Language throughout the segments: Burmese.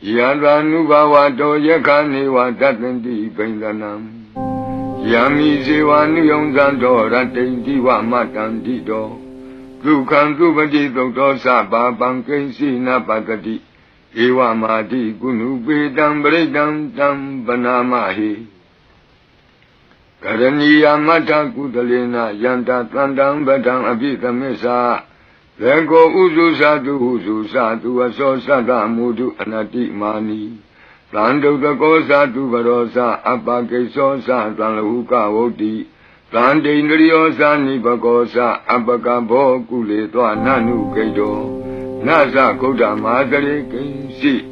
Yadanubawato yakaniwa datanti pendanam Yami sevanu yongzanto ratanti wa matantido Dukhan dupati dokto sababang kensi napatati Ewa mati kunupedam bredam tam banamahi Karaniya mata kutalena yanta tandang badang abhitamesa Lego uzu satu aso sada mudu anati mani Tando tako satu barosa apake sosa tanlahuka woti Tande indriyosa nipakosa apaka bokule toa nanu kaido Nasa koda madare kensi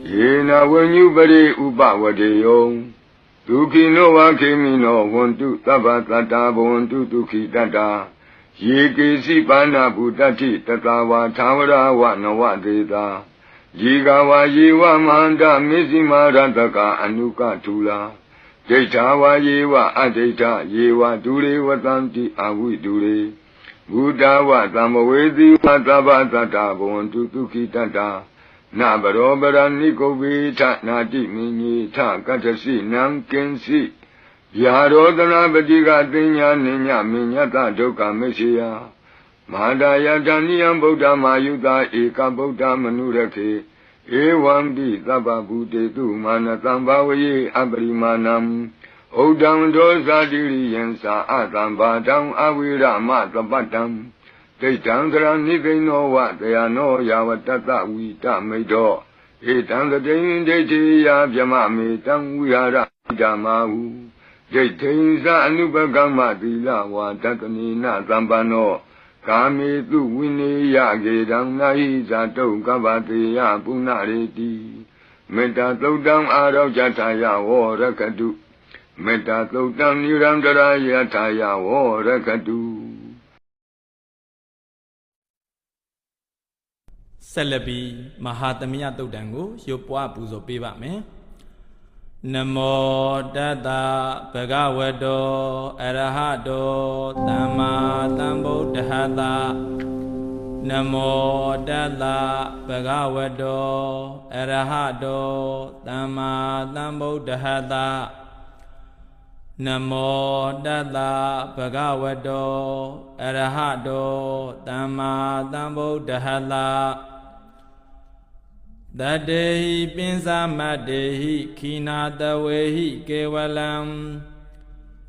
Yena wenyubare upawadeyo Tukino wakimino wontu tabatata wontu tukitata Yekesi pana butati tatawa tawara wa nawadeta Yigawa yewa manda mizima rantaka anuka tula Detawa yewa adeta yewa dure watanti awi dure Buddhawa tamawezi watabatata bontu tukitata Nabarobara nikobita nati minyi ta katasi nankensi Yarodana Badiga Dinya Ninya Minyata Doka Messiah Madaya Daniyam Buddha Mayuda Eka Buddha Manurake Ewan Di Taba Bute Tu Manatambawaye Abrimanam Odam Dosa Diri Yensa Atam Badam Awira Matabatam Tetandra Nivenowa Dayano Yawatata Wita Medo Etanga Dain Deti Yabjama Metam Wihara Damahu Jaithinsa anubagama dila wa tatanina zambano Kami tu winiya gedang nahi zato kabatiya punareti Metta tautang araw jataya wo rakadu Metta tautang nirandara yataya wo rakadu ဆက်လက်ပြီးမဟာသမယတုတ်တံကိုရုပ်ပွားပူဇော်ပေးပါမယ် နမောတတဗုဒ္ဓဝတ္တောအရဟတောသမ္မာသမ္ဗုဒ္ဓဟတနမောတတဗုဒ္ဓဝတ္တောအရဟတောသမ္မာသမ္ဗုဒ္ဓဟတနမောတတဗုဒ္ဓဝတ္တောအရဟတောသမ္မာသမ္ဗုဒ္ဓဟတ Dadehi pinsamadehi khinatawehi kewalam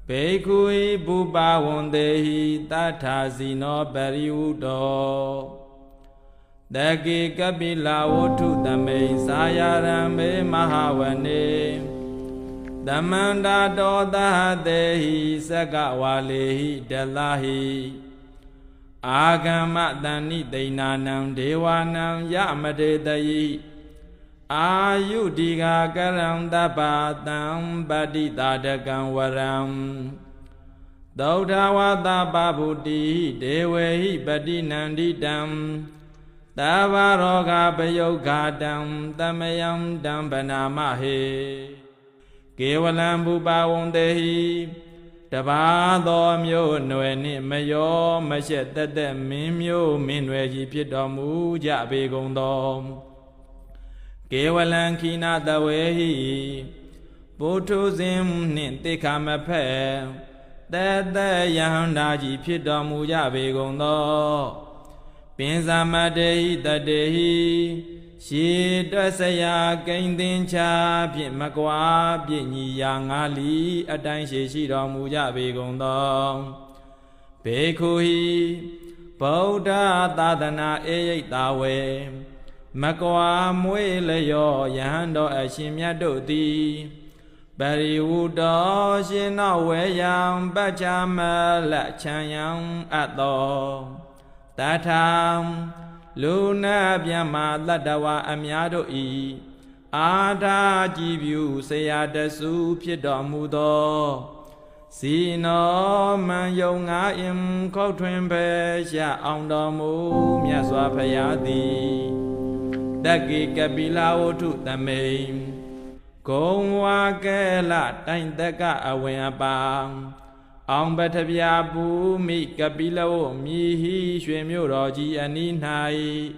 Bekhui bubawondehi tathasino pariwudo Dagi kapila wothu tame sayarambe mahawane Damanda dodahadehi sagawalehi dalahi Agama dani dainanam dewanam yamadetayi Ayudiga karam dapatam baditadakam waram Daudawata babuti dewehi badinandidam Davaroga bayogadam tamayam dambanamahe Kewalam bubawondehi Tabado myo nwe ni mayo mashet tete mimyo minwe ji pitomu jabe gondom Kewalan kina dawehi Putu zim ni tikamape Tete yahanda ji pitomu jabe gondom Pinsamadehi tadehi Shi dwasaya kaintin cha Pit makwa pit nyiya ngali Atain shi shi domu jabe gondom Bekhuhi Buddha tadana eyait tawe Makwa mwe leyo yahando ashimya doti Pariwudo shino weyam Bachama la chanyam ato Tatam Luna Byama Ladawa Amyado E Ada Jibyu Sayadasu Piedomudo Sino Man Yonga Im Kotwimbe Sha Ondomu Myaswa Payadi Dagi Kabila Otu Tame Kongwa Kela Taintaka Awayabam Ông bạch thập gia bù mị cập bì lâu mì hì xuê miêu rò chi anh in hai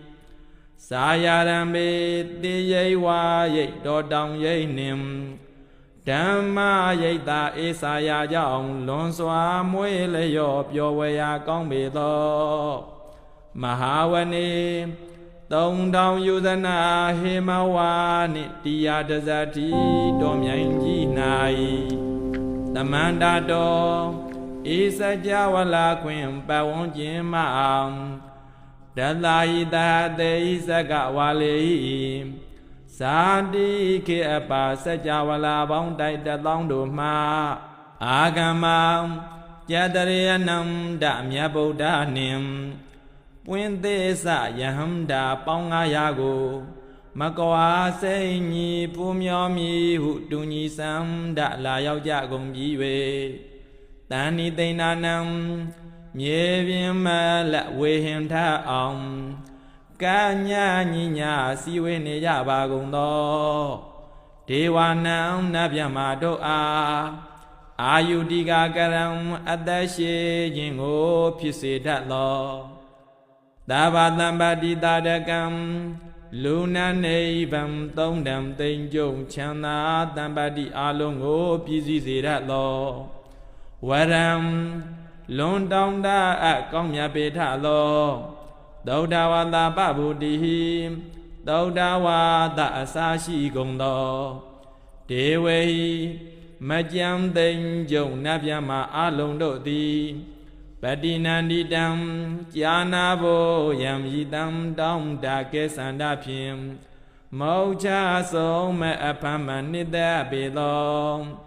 Sayarame Tiye Wa Ye Do Dong Ye Nim Dhamma Ye Ta Esaya Jong Lon Swa Mwe Le Yo Pyo We Ya Kong Be Do Mahavani Tông Dong Yudana Hemawa Nitya Dazati Dom Yang Ji Nai Tamanda Do Isa Jawala Queen Bawon Jima Dalai De Isaka Wale Sadi Ke Apa Sajawala Bong Dai Da Long Do Ma Agama Jadarianam Damya Buddha Nim Puente Sa Yahamda Ponga Yago Makawa Se Ni Pumyo Mi Hu Dunyi Sam Da La Yao Ja Gong Ji We Tani Nam Nye Vim La We Him Ta Om Kanya Ninya Siwe Ne Ya Ba Gong Do Dewa Nam Nabyama Do A Ayudiga Garam Adashe Jingo Pise Dat Lo Davadambadi Dadakam Luna Nevam Tondam Tenjong Chana Dambadi Alongo Pisi Zirat Lo Waram Lon Dong Da At Komya Beta Lo Dodawa Da Babudi Dodawa Da Asashi Gong Do Dewe Majam Tenjong Nabyama Along Do Di Badinandi Dam Janabo Yam Yidam Dom Dake Sanda Pim Mocha So Me Apamanida Belong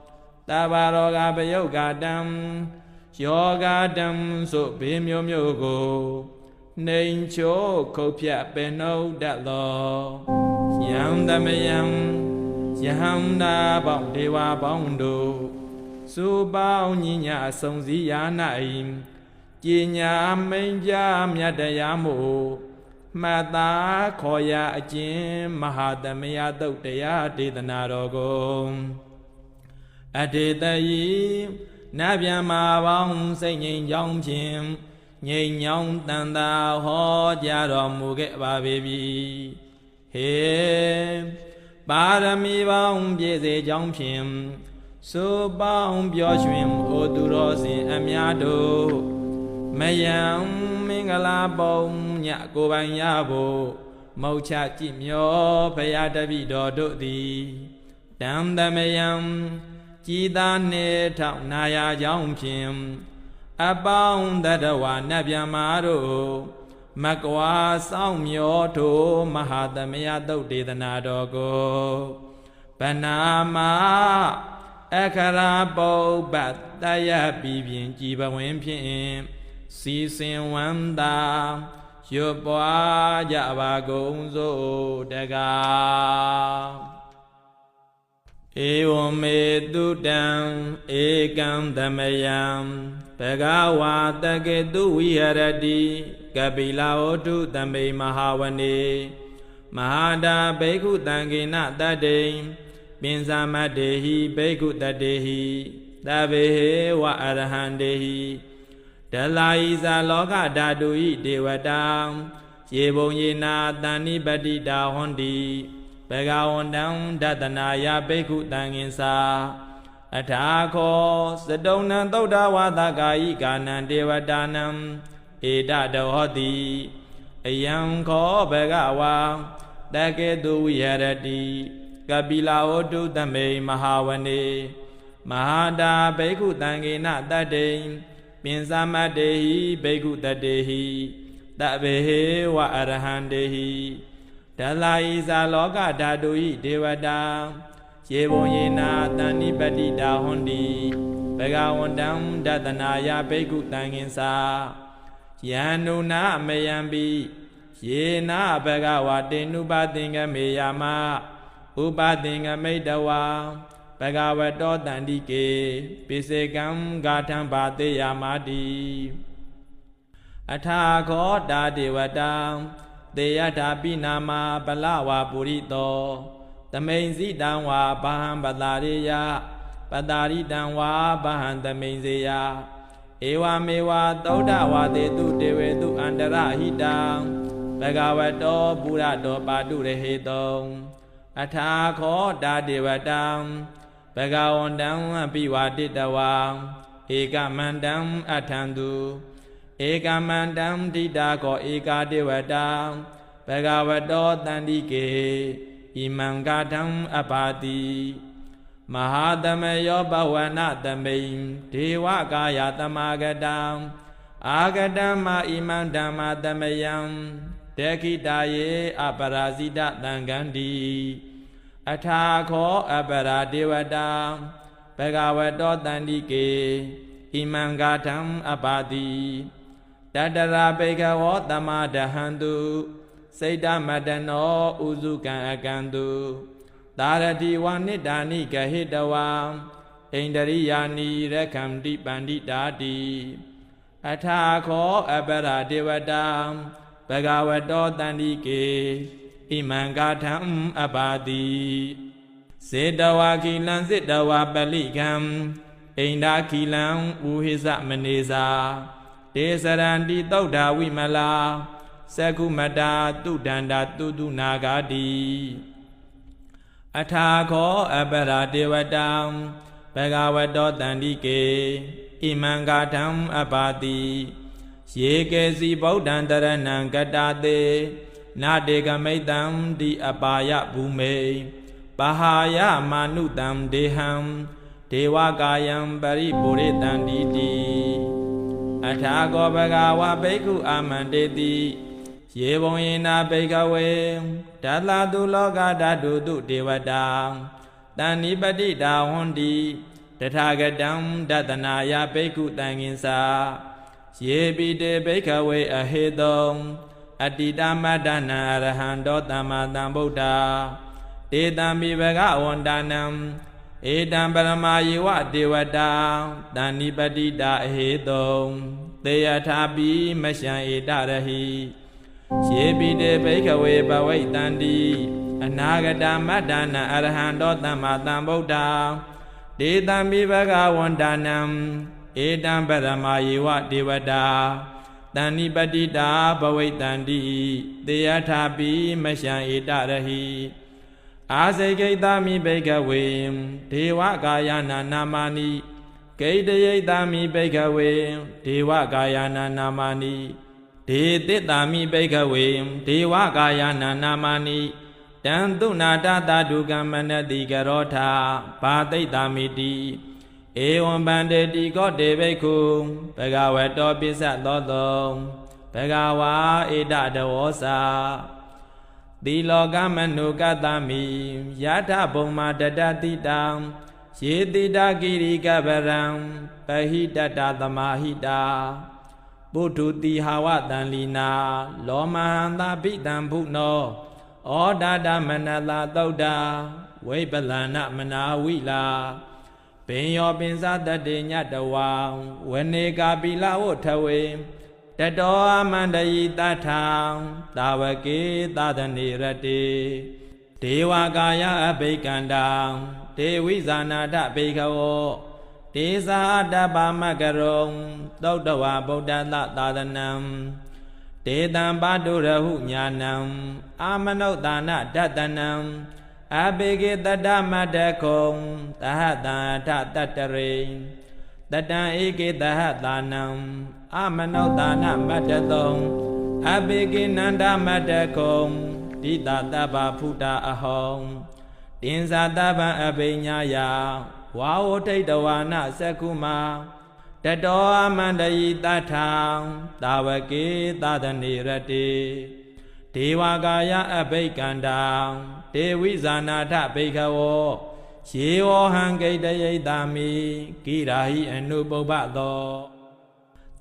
Tabaroga Bayoga Dam Yoga Dam So Bimyo Myogo Nain Cho Kopia Beno Dat Lo Yam Damayam Yam Da Bong Dewa Bondo Subao Ninya Song Zia Naim Jinya Menja Myadayamo Mata Koya Ajin Mahadamaya Dotaya Didanarogo Aditayi Nabyama Wang Singing Yong Chim Yin Yong Tanda Ho Jaromuge Baby He Barami Wang Bize Jong Pim Subao Byoshwim Odurosi Amyado Mayam Mingala Bong Yakoban Yabo Mocha Chimyo Payadavi Dodo Di Dam Damayam Jidane Tau Naya Jong Pim Abound Dadawa Nabyamaro Makwa Saumyo To Mahadamaya Dodi the Nadogo Panama Akarabo Bat Daya Bibin Jiba Wimpim Si Sin Wanda Yubwa Java Gonzo Daga Ewome Dudam Ekam Damayam Pagawa Tage Duwiharadi Kabila Odu Dame Mahavane Mahada Beku Tangina Dade Binzamadehi Beku Dadehi Davehe Wa Arahandehi Dalaiza Loga Dadui Dewadam Yebon Yena Dani Badida Hondi Pegawandam Dadanaya Beku Tanginsa Atako Sedona Doda Wadagai Ganan Dewadanam Eda Dohodi Ayam Ko Begawa Dake Duwiharadi Kabila Odu Dame Mahawane Mahada Beku Tangina Dade Binzamadehi Beku Dadehi Davehe Wa Arahandehi Dalaiza Loga Dadui Devada Yebon Yena Dani Badida Hondi Begawandam Dadanaya Beku Tanginsa Yanuna Mayambi Yena Begawa Denubadinga Meyama Ubadinga Medawa Bhagavato Dandike Pisegam Gatam Bate Yamadi Athako Dadevadam Deyata Binama Balawa Purito Tamainzi Danwa Baham Badariya Badari Danwa Bahan Tamainzeya Ewa Mewa Doda Wade Du Dewe Du Andara Hidam ဘဂဝတောပုရတောပါတုရဟေတောအထာခောတာဒေဝတံဘဂဝန္တံအပိဝါတိတဝံဧကမန္တံအထံတုဧကမန္တံဒိတာခောဧကာဒေဝတံဘဂဝတောတန္တိကေဣမံဂတံအပါတိမဟာသမယောဘဝနသမိန်ဒေဝကာယသမာဂတံအာဂတမဣမံဓမ္မသမယံတေခိတာယေအပရာဇိတသံဃန္တိအထာခောအပရာဒေဝတာဘဂဝတောတန္တိကေဣမံဂတံအပါတိတတရာဘေကဝောတမဒဟန္တုစိတ်တမတနောဥစုကံအကံတုသာရတိဝနိဒာနိဂဟိတဝံဣန္ဒရိယာနိရခန္တိပန္တိတာတိအထာခောအပရာဒေဝတာဘဂဝတောတန္တိကေဣမံဂထံအပါတိစေတဝါခိလံစေတဝါပလိကံဣန္ဒာခိလံဥဟိသမနေစာတေစရန္တိသုဒ္ဓဝိမလာသကုမတာတုဒန္တာတုတုနာဂတိအထာခောအပရာဒေဝတံဘဂဝတောတန္တိကေဣမံဂထံအပါတိယေကေစီဗုဒ္ဓံတရဏံကတာတေနာတေကမိတံဒီအပါယဘူမေပဟာယမာနုတံဒေဟံဒေဝကာယံပရိပုရိတံတိတိအထာကောဘဂဝါဘိက္ခုအာမန္တေတိယေဘုံယေနာဘိကဝေဓာတတုလောကဓာတုတုဒေဝတာတဏိပတိတာဝန္တိတထာဂတံဒတနာယဘိက္ခုတံငင်္စာယေပိတေဘိကဝေအဟေတောအတ္တိတမတ္တနာအရဟံတောသမ္မာသမ္ဗုဒ္ဓတေတံမိဘဂဝန္တနံဧတံပရမယေဝဒေဝတာတဏိပတိတာအဟေတောသေယထာပိမရှံဧတရဟိယေပိတေဘိကဝေဘဝိတန္တိအနာဂတမတ္တနာအရဟံတောသမ္မာသမ္ဗုဒ္ဓတေတံမိဘဂဝန္တနံဧတံပရမယေဝဒေဝတာတဏိပတိတာဘဝိတန္တိသေယထာပိမရှံဧတရဟိအာစေကိတမိဘိကဝေဒေဝကာယနာနာမာနိဂိတယိတမိဘိကဝေဒေဝကာယနာနာမာနိဒေတိတမိဘိကဝေဒေဝကာယနာနာမာနိတံတုနာတသဒုကမ္မနတိကရောထာဘာတိတမိတိဧဝံဗန္တေတိကောတေဘိက္ခုဘဂဝတောပိစ္ဆသောတောဘဂဝါဧတတဝောစာသီလောကမနုကတမိယထဘုံမာတတတိတံယေတိတကိရိကပရံပဟိတတသမာဟိတာပုထုတိဟာဝတံလီနာလောမဟန္တာပိတံဘုနောဩဒါဒမနလာသုဒ္ဓဝိပလနမနာဝိလာပင်ယောပင်စတတေညတဝံဝနေကာပိလဝထဝေတတောအမန္တယိတထာသာဝကေသဒနေရတေဒေဝကာယအဘိကန္တံဒေဝိဇာနာတဘေခဝောဒေဇာတပမကရုံသုတ်တဝဗုဒ္ဓသသာသနံဒေတံပါတုရဟုညာနံအာမနုဿာနဒတနံအဘေကေတတမတ္တခုံသဟတံထတတ္တရိတတံဧကေသဟတာနံအာမနုဿာနမတ္တသုံအဘေကေနန္ဒမတ္တခုံဒိတတဗ္ဗဖုတာအဟောတင်္ဇာတဗ္ဗံအဘိညာယဝါဝထိတဝါနသက္ကုမာတတောအမန္တယိတထာသာဝကေသဒနေရတေဒေဝကာယအဘိကန္တံဒေဝိဇာနာထဘိခဝောယေဝဟံဂိတယိတမိကိရာဟိအနုပုပ္ပသော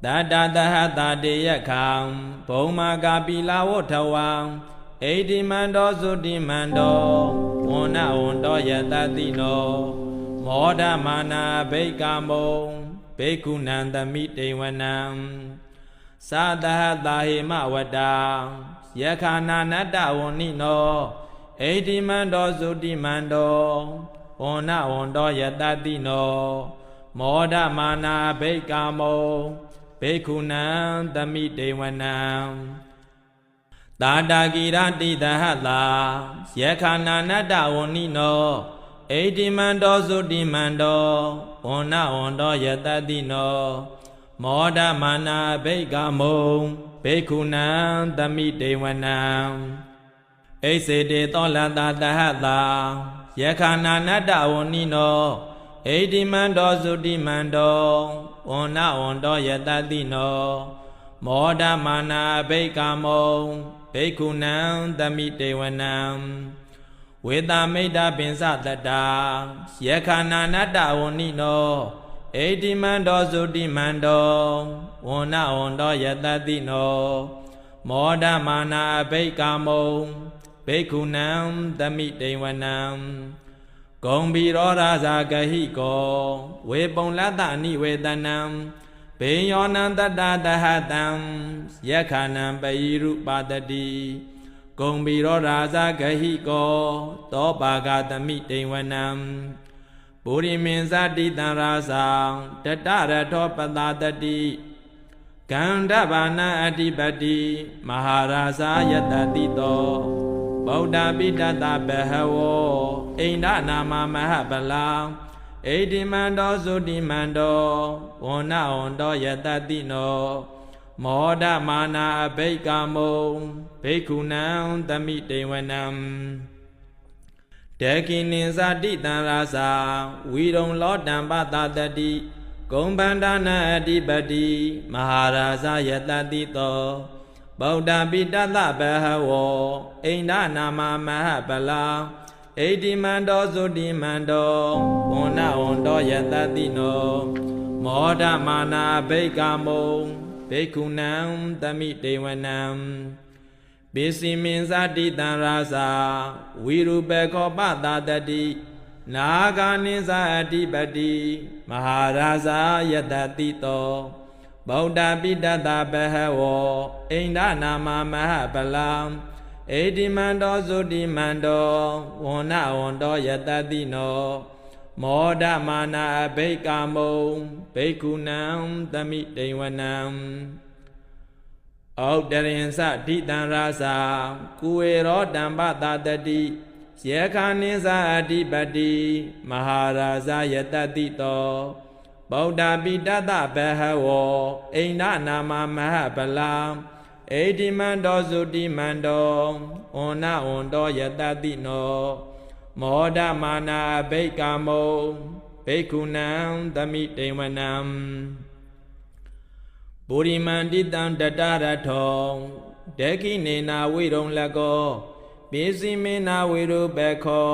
တတတဟတတေယခံဘုံမာကာပိလာဝထဝံဣတိမန္တောသုတိမန္တောဝဏဝန္တောယတတိနောမောဒမာနာဘိကာမုံဘိက္ခုနံသမိတေဝနံသာတဟတာဟိမဝတ္တာယခာနာနတ္တဝဏိနောဣတိမန္တောသုတိမန္တောဝဏဝန္တောယတတိနောမောဒမာနာဘိကာမုံဘိက္ခုနံသမိတေဝနံ ตาตากีราติตหะตายะขานานตวนิโนเอติมันโตสุติมันโตวนะวโตยตติโนမောဒမာနာဘိကမုံဘေခုနံသမိတေဝနံဣစေတေသောလတတဟတာယခာနာနတ္တဝနိနောဣတိမန္တောသုတိမန္တောဝနဝန္တောယတတိနောမောဒမာနာဘိကမုံဘေခုနံသမိတေဝနံဝေတမိတ်တပင်စတတာယခာနာနတ္တဝနိနောဣတိမန္တောသုတိမန္တောဝနဝန္တောယတတိနောမောဒမာနာဘိကမုံဘေခုနံသမိတေဝနံဂုံဘီရောရာဇာဂဟိကောဝေပုံလတ္တနိဝေတနံဘေယောနံတတ္တတဟတံယက္ခဏံပယိရုပါတတိဂုံဘီရောရာဇာဂဟိကောသောပါကသမိတေဝနံပုရိမင်္စတိတံရာဇာတတရထောပတတတိကန္ဓဘာနာအဓိပတိမဟာရာဇာယတတိတောဗုဒ္ဓပိတတဘဟဝောအိန္ဒနာမမဟပလာဣတိမန္တောသုတိမန္တောဝနဝန္တောယတတိနောမောဒမာနာအဘိကမုံဘိက္ခုနံသမိတေဝနံတေကိနိသတိတံရာဇာဝီရုံလောတံပတတတိဂုံဗန္ဒနာအဓိပတိမဟာရာဇာယတတိတောဗုဒ္ဓပိတတဘဟဝောအိန္ဒနာမမဟပလာဣတိမန္တောသုတိမန္တောဝနဝန္တောယတတိနောမောဒမာနာဘိကမုံဘိက္ခုနံသမိတေဝနံပိစီမင်္စတိတံရာဇာဝိရုပေခောပတတတိနာဂာနိသအဓိပတိမဟာရာဇာယတတိတောဗုဒ္ဓပိတတဘဟဝောအိန္ဒနာမမဟပလာဣတိမန္တောသုတိမန္တောဝနဝန္တောယတတိနောမောဒမာနာအဘိကမုံဘိက္ခုနံသမိတေဝနံဩတရင်စဓိတံရာဇာကုဝေရောတံပတတတိယေခာနိသအဓိပတိမဟာရာဇာယတတိတောဗုဒ္ဓပိတတဘဟဝောအိန္ဒနာမမဟပလာဣတိမန္တောသုတိမန္တောဝနဝန္တောယတတိနောမောဒမာနာဘိကမုံဘိက္ခုနံသမိတေဝနံပုရိမန္တိတံတတရထောဒေခိနေနာဝိရုံလကောပိစီမေနာဝိရုပေခော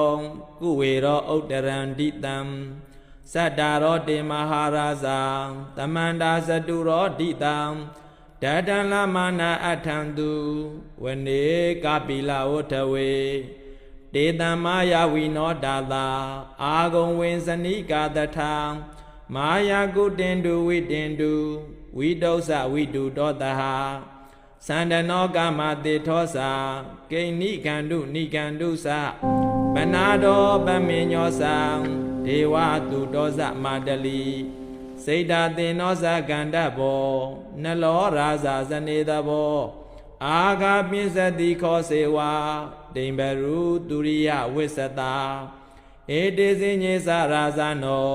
ကုဝေရောဥတ္တရန္တိတံသတ္တာရောတေမဟာရာဇာသမန္တာသတုရောတိတံဒတံလမနာအထံတုဝနေကပိလဝထဝေတေတံမာယဝိနောတာတာအာဂုံဝိဇဏိကာတထာမာယာကုတင်တုဝိတင်တုဝိတုသဝိတုတောတဟသန္တနောကမတေထောစာကိဏိကန္တုနိကန္တုသပနာတောပမေညောသံဒေဝတုတောသမန္တလီစေတသေနောသကန္တဘောနလောရာဇာဇနေတဘောအာဂါပိစတိခောစေဝဒိံဘရုတုရိယဝိသတာဧတေဇိညေသရာဇနော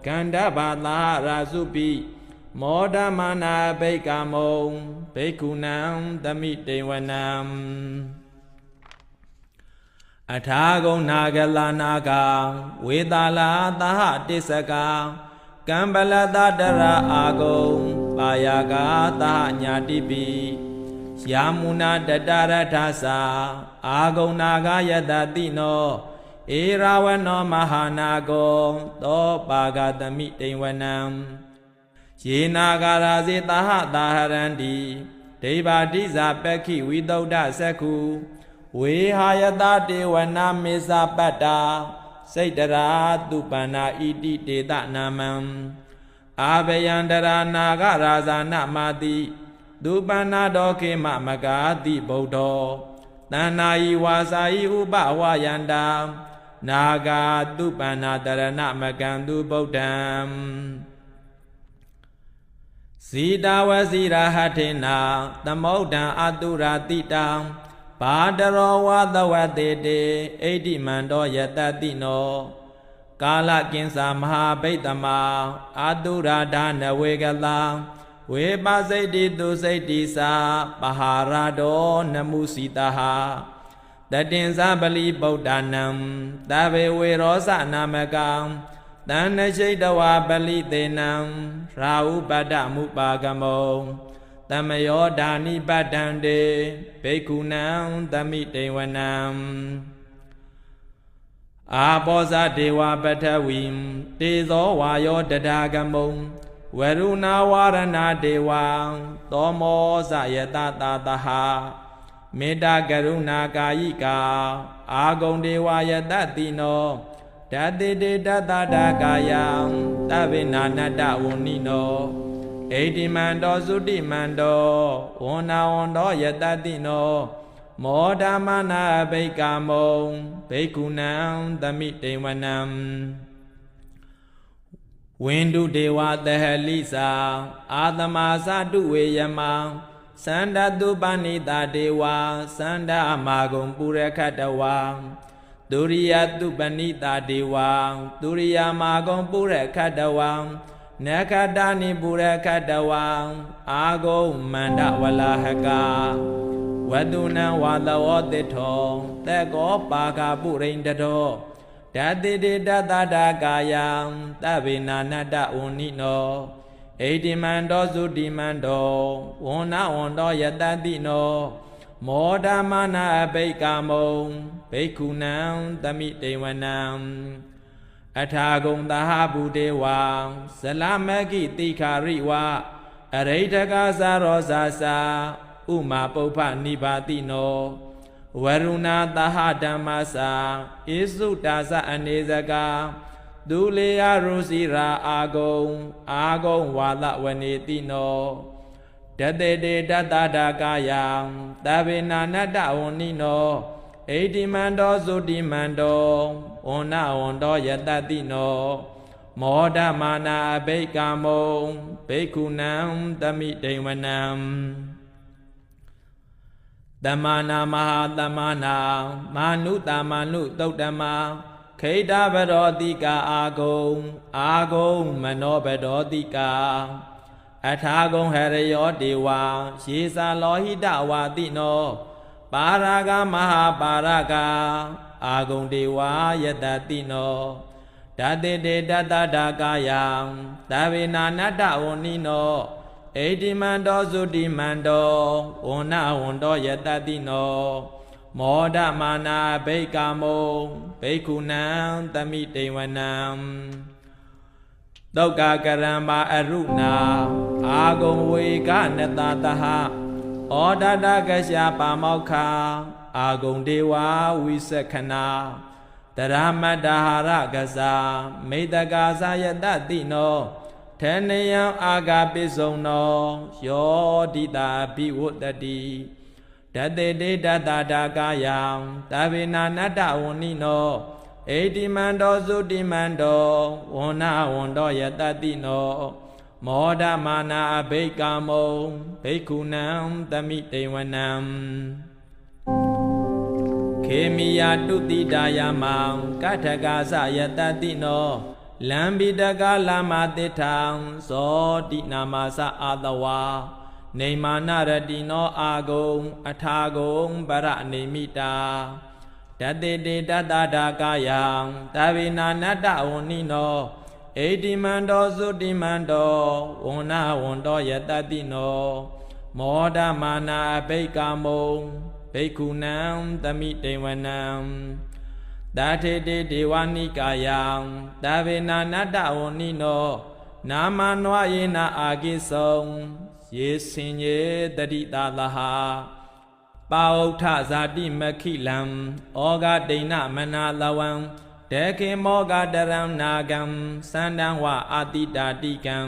ကန္တဘာသာရာစုပိမောဒမာနာဘိကမုံဘိက္ခုနံသမိတေဝနံအထာဂုံနာဂလနာကဝေတာလာသဟတိစကကံပလတတရအာဂုံပါယကသဟညာတိပိယာမုနာတတရထသာအာဂုံနာဂယတတိနောဧရာဝနောမဟာနာကောသောပါဂသမိတေဝနံယေနာဂရာဇေတဟတာဟရန္တိဒိဗာတိဇာပက္ခိဝိသုဒ္ဓသက္ခုဝေဟာယတတေဝနာမေဇပတ္တာစိတ်တရာတုပန္နာဣတိတေတနာမံအာဘယန္တရာနာဂရာဇာနမာတိတုပန္နာဒောခေမမဂာတိဗုဒ္ဓောတဏ္ဍာယီဝါစာယီဥပဝယန္တာနာဂာတုပန္နာတရဏမကံတုဗုဒ္ဓံဇီတာဝစီရာဟထေနာသမௌဒံအတုရာတိတံ ဘာတရောဝသဝတေတေဣတိမန္တောယတတိနောကာလကင်္စာမဟာဗိတ္တမအာတုရာဒနဝေကလာဝေပစိတ်တိသူစိတ်တိသာပဟာရတောနမုစီတဟတတင်္စပလိဗုဒ္ဓနံသဗ္ဗေဝေရောစနာမကံတဏ္ဏရှိတဝပလိသေနံရာဟုပတ္တမုပါကမောတမယောဓာနိပတ္တံတေဘိက္ခုနံသမိတေဝနံအာဘောဇဒေဝပထဝီတေဇောဝါယောတဒါကမုံဝရုဏဝရဏဒေဝံသောမောဇယတတာတဟမေတ္တာကရုဏာကာယိကာအာဂုံဒေဝယတတိနောဓာတိတေတတတာကာယံသဗ္ဗေနာနတ္တဝဏိနောဣတိမန္တောသုတိမန္တောဝန္နာဝန္တောယတတိနောမောဓမနာဘိကာမုံဘိက္ခုနံသမိတေဝနံဝိန္ဒုဒေဝသဟလိစာအာသမာသတုဝေယမံသန္တတုပဏိတာဒေဝသန္တမာဂုံပုရခတဝံဒုရိယတုပဏိတာဒေဝဒုရိယမာဂုံပုရခတဝံနခတနိပုရခတဝံအာဂုံမန္တဝလဟကာဝတုနံဝါသဝတိထောတေကောပါကပုရိန္ဒတောဓာတိတေတတတာကာယံသဗ္ဗေနာနတ္တဝဏိနောဣတိမန္တောသုတိမန္တောဝန္နဝန္တောယတတိနောမောဓမနာအဘိကာမုံဘိက္ခုနံသမိတေဝနံအထာဂုံသဟဗုဒေဝံဇလမကိတိခာရိဝအရိဋ္ဌကသရောဇာစာဥမာပုပ္ပနိဘာတိနောဝရုဏသဟဓမ္မစာဣစုတာသအနေဇကဒုလေယရုစီရာအာဂုံဝါလဝနေတိနောဓတေတေတတတာကာယံသဗ္ဗေနာနတ္တဝဏိနောဣတိမန္တောသုတိမန္တောဝန္နဝန္တောယတတိနောမောဓမာနာအဘိကာမုံဘိက္ခုနံသမိတေဝနံတမနာမဟာတမနာမာနုတမနုသုတ်တမခိတဗရောတိကာအာဂုံမနောဗရောတိကာအထာဂုံဟရယောဒေဝံယေသလောဟိတဝါတိနောပါရာဂမဟာပါရာဂအာဂုံဒေဝယတတိနောဓာတိတေတတတာကာယံသဗ္ဗေနာနတ္တဝဏိနောဣတိမန္တောသုတိမန္တောဝန္နဝန္တောယတတိနောမောဓမာနာဘိကာမုံဘိက္ခုနံသမိတေဝနံတောကကရံမာအရုဏာအာဂုံဝေကနတတဟဩဒတကရှာပါမောက္ခအာဂုံဒေဝဝိသခနာတရမတ္တဟာရကစားမေတ္တကာသယတတိနောထေနယံအာဂပိစုံနောယောဒိတာဘိဝတ္တိဓတေတေတတတာကာယံသဗ္ဗေနာနတ္တဝဏိနောဣတိမန္တောသုတိမန္တောဝန္နဝန္တောယတတိနောမောဓမာနာအဘိကာမုံဘိက္ခုနံသမိတေဝနံခေမိယတုတိတာယမံကထကာသယတတိနောလံပိတကလာမတိထံဇောတိနာမသအာတဝါနေမာနရတိနောအာဂုံအထာဂုံပရနေမိတာဓတေတေတတတာကာယံသဗ္ဗေနာနတ္တဝဏိနောဣတိမန္တောသုတိမန္တောဝန္နဝန္တောယတတိနောမောဓမာနာဘိကာမုံဘိက္ခုနံသမိတေဝနံတာထေတေဒေဝနိကာယံသဗ္ဗေနာနတ္တဝဏိနောနာမနဝယေနအာကိသောယေစင်ယေတတိတာလဟာပါဥထဇာတိမခိလံဩဃဒိဏမနာလဝံဒေခေမောဂတရံနာဂံသန္တံဝအာတိတာတိကံ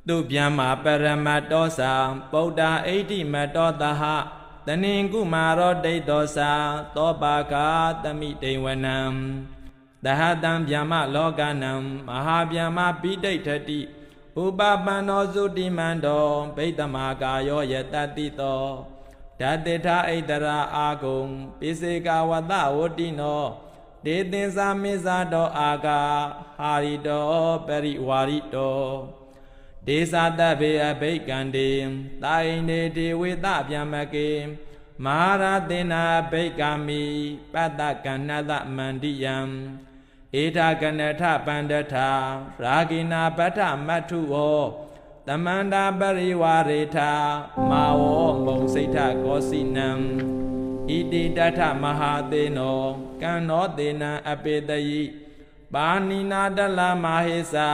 သူဗျမ္မာပရမတ္တောသံပုဒ္ဓဣတိမတ္တောတဟတနင်္ကုမာရောဒိဋ္ဌောသသောပါကာသမိတေဝနံတဟတံဗျမ္မလောကနံမဟာဗျမ္မာပိဋိဋ္ဌတိဥပပန္နောသုတိမန္တောဘိတ္တမကာယောယတတိတော ဓာတိထဣတရာအာကုံပိစေကဝတ္တဝတိနောဒေသင်္စာမေဇာတောအာဂါဟာရိတောပရိဝါရိတောဒေသတဗ္ဗေအဘိကံတေတာယိနေဒေဝေတဗျမကေမဟာရသေနာဘိက္ခာမိပတ္တကဏ္ဍသမန္တိယံဧထာကဏထပန္ဒထရာဂိနာပဋ္ဌမတ္ထုဝောတမန္တာပရိဝါရေထမာဝောမုံစိတ်ထကောစိနံဣတိတထမဟာသေနောကံနောသေနံအပေတယိပါဏိနာတလမဟေစာ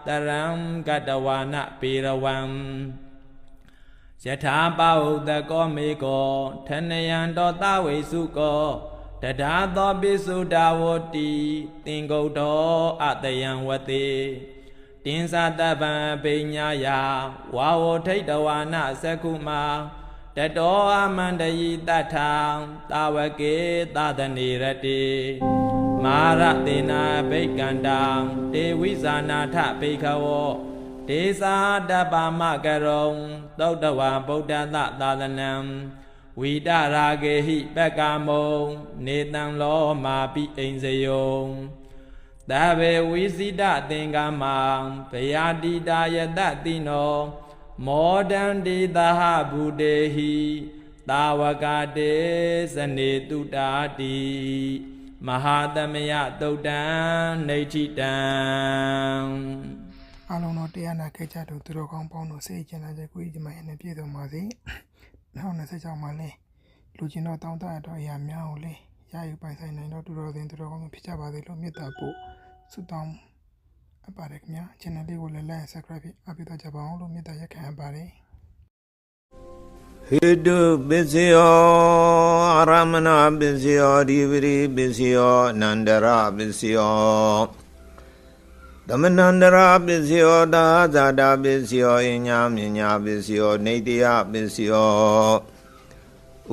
တရံကတဝါနပေရဝံယထာပဟုတကောမေကောထနယံတောတဝိစုကောတဒါသောပိစုဒဝတိသင်္ကုတ်တောအတယံဝတိတင်္စတပံပိညာယဝါဝထိတ်တဝါနသက္ခုမာတတောအမန္တယိတထံတာဝကေသဒနေရတိမာရသေနာဘိက္ကန္တံတေဝိဇာနာထဘိက္ခဝောဒေသာတပမကရုံသုတ်တဝါဗုဒ္ဓသသာသနံဝိတရာဂေဟိပက္ကမုံနေတံလောမာပိအိဉ္စယုံသဗ္ဗေဝိစိတသင်္ကမံဗယာတိတာယတတိနောမောဒန္တိသဟဗုတေဟိသာဝကတေဇနေတုတာတိမဟာသမယတုတ်တံနေတိတံအလုံးတော်တရားနာခဲ့ကြသူတို့ကောင်းပေါင်းတို့စိတ်ကျင်လာတဲ့ကိုကြီးဒီမှာနဲ့ပြည့်စုံပါစေ2026မှာလဲလူချင်းတော်တောင်းတတော်အရာများကိုလဲရယူပိုင်ဆိုင်နိုင်တော့သူတော်စင်သူတော်ကောင်းဖြစ်ကြပါစေလို့မေတ္တာပို့ဆုတောင်းအပ်ပါတယ်ခင်ဗျာ channel လေးကိုလည်း like and subscribe အပ်ပေးကြပါအောင်လို့မေတ္တာရက်ခံအပ်ပါတယ်ဟိတုပစ္စယောအာရမဏပစ္စယောဒီဝိရိပစ္စယောအနန္တရပစ္စယောသမနန္တရပစ္စယောသာဇာတာပစ္စယောအညာမြညာပစ္စယောနေတယပစ္စယော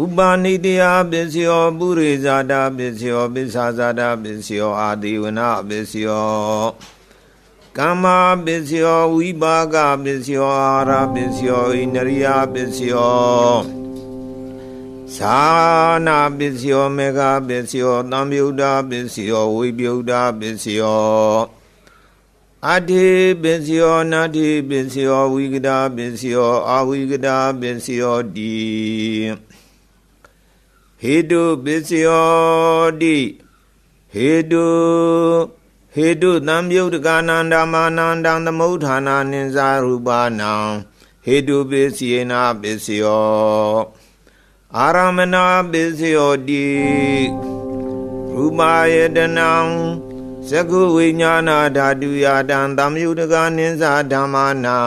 ဥပါနိတယပစ္စယောပုရိဇာတာပစ္စယောပိစ္ဆာဇာတာပစ္စယောအာတိဝနပစ္စယောကမ္မာပစ္စယောဝိပါကပစ္စယောအာရပစ္စယောဣန္ဒရိယပစ္စယောသာနာပစ္စယောမေဃပစ္စယောသံယုဒ္ဓပစ္စယောဝိပယုဒ္ဓပစ္စယောအတ္ถิပစ္စယောနတ္ถิပစ္စယောဝိကဒပစ္စယောအဝိကဒပစ္စယောတိဟေတုပစ္စယောတိဟေတုသံယုတ်တကနန္ဒမာနန္တံသမုဋ္ဌာနာနိဇာရူပနံဟေတုပစ္စယေနပစ္စယောအာရမဏပစ္စယောတိရူပယတနံသက္ခုဝိညာဏဓာတုယတံသမယုတကနိဇာဓမ္မာနံ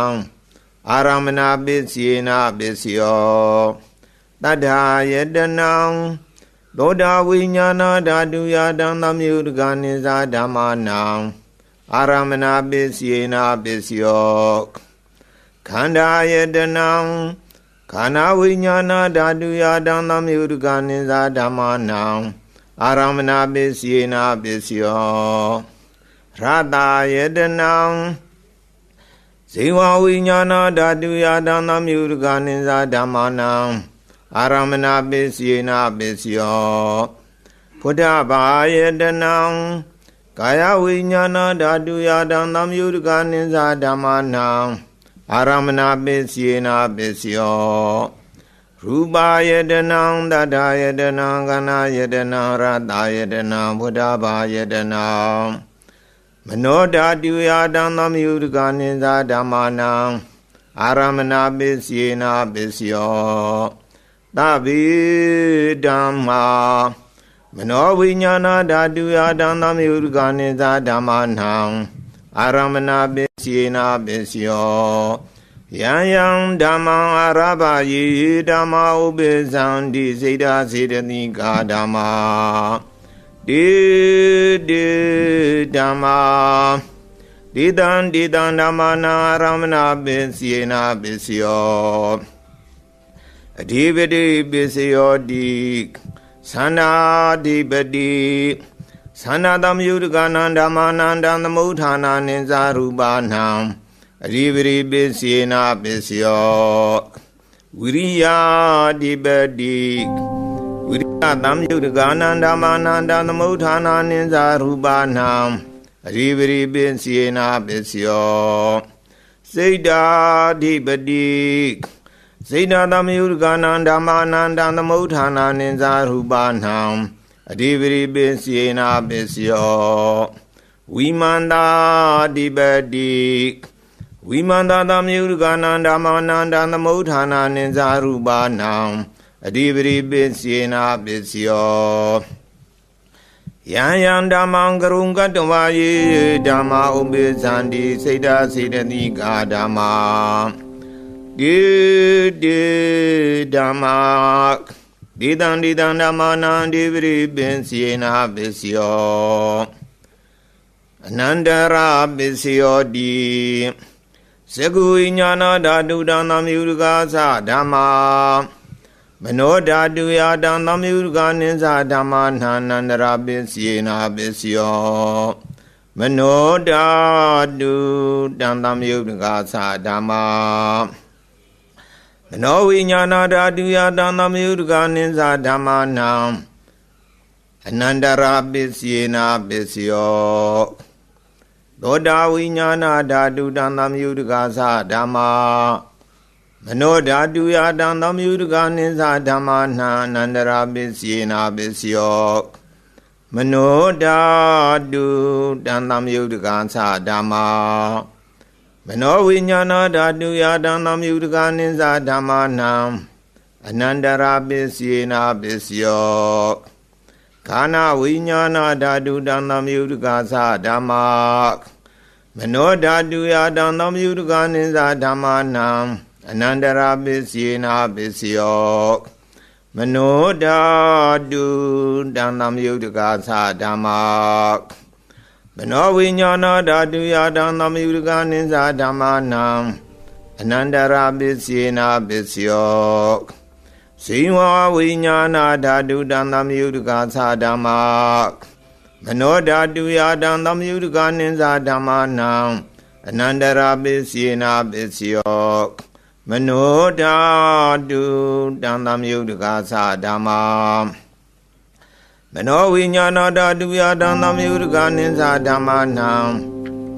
အာရမဏပစ္စယေနပစ္စယောတတ္ထာယတနံသောတာဝိညာဏဓာတုယတံသမယုတကနိဇာဓမ္မာနံအာရမဏပစ္စယေနပစ္စယောခန္ဓာယတနံခန္ဓာဝိညာဏဓာတုယတံသမယုတကနိဇာဓမ္မာနံအာရမဏပစ္စယေနပစ္စယောရတယတနံဇေဝဝိညာဏဓာတုယတံသမယုတကနိဇာဓမ္မာနံအာရမဏပစ္စယေနပစ္စယောဖုဒ္ဓဘာယတနံကာယဝိညာဏဓာတုယတံသမယုတကနိဇာဓမ္မာနံအာရမဏပစ္စယေနပစ္စယောရူပယတနံတတ္ထာယတနံခန္ဓာယတနံရတယတနံဖုဒ္ဓဘာယတနံမနောဓာတုယတံသမယုတကနိဇာဓမ္မာနံအာရမဏပစ္စယေနပစ္စယောသဗ္ဗေဓမ္မာမနောဝိညာဏဓာတုယတံသမယုတကနိဇာဓမ္မာနံအာရမဏပစ္စယေနပစ္စယောယံယံဓမ္မံအာရဘယေဓမ္မာဥပိသံတိစေတစေတသိကာဓမ္မာတေဓမ္မာဒေတံဓမ္မာနာအာရမဏပစ္စယေနပစ္စယောအဓိပတိပစ္စယောတိသန္နာဓိပတိသန္နာသမယုတကနံဓမ္မာနန္တံသမုဋ္ဌာနာနိဇာရူပနံအဓိပတိပစ္စယေနပစ္စယော ဝိရိယဓိပတိဝိရိယသံယုတ်ကာနန္ဓမာနန္တသမုဋ္ဌာနာနိဇာရူပနာအရိပရိပင်စီနာပစ္စယောစိတ်ဓာဓိပတိစိတ်ဓာသမယုတ်ကာနန္ဓမာနန္တသမုဋ္ဌာနာနိဇာရူပနာအရိပရိပင်စီနာပစ္စယောဝိမန္တာဓိပတိဝိမန္တာသမယုတ်ကာနန္ဓမာနန္တသမုဋ္ဌာနာနိဇာရူပနာအရိပရိပင်စီနာပစ္စယောယံယံဓမ္မံကရုံကတဝါယေဓမ္မာဥပိသန္တိစိတ်ဓာစေတသိကာဓမ္မာဒေဒေဓမ္မာဒေတံဒေတံဓမ္မာနံဒေပရိပင်စီနာပစ္စယောအနန္တရာပစ္စယောတိသကုဝိညာဏဓာတုတံသမယုတကာသဓမ္မာမနောဓာတုယတံသမယုတကာနိသဓမ္မာနာနန္တရာပစ္စယေနာပစ္စယောမနောဓာတုတံသမယုတကာသဓမ္မာမနောဝိညာဏဓာတုယတံသမယုတကာနိသဓမ္မာနာအနန္တရာပစ္စယေနာပစ္စယောသောတာဝိညာဏဓာတုတံသမယုတကာသဓမ္မာမနောဓာတုယတံသမယုတကာနိသဓမ္မာနာအနန္တရာပစ္စယေနာပစ္စယောမနောဓာတုတံသမယုတကာသဓမ္မာမနောဝိညာဏဓာတုယတံသမယုတကာနိသဓမ္မာနာအနန္တရာပစ္စယေနာပစ္စယောခန္ဓာဝိညာဏဓာတုတံသမယုတကာသဓမ္မာမနောဓာတုယတံသမယုတကာနိသဓမ္မာနာအနန္တရာပစ္စယေနာပစ္စယောမနောဓာတုတံသမယုတကာသဓမ္မာမနောဝိညာဏဓာတုယတံသမယုတကာနိသဓမ္မာနာအနန္တရာပစ္စယေနာပစ္စယောဇိဝဝိညာဏဓာတုတံသမယုတကာသဓမ္မာမနောဓာတုယတံသမယုတကာနိသဓမ္မာနာအနန္တရာပစ္စယေနာပစ္စယောမနောဓာတုတံသမယုတကာသဓမ္မာမနောဝိညာဏဓာတုယတံသမယုတကာနိသဓမ္မာနာ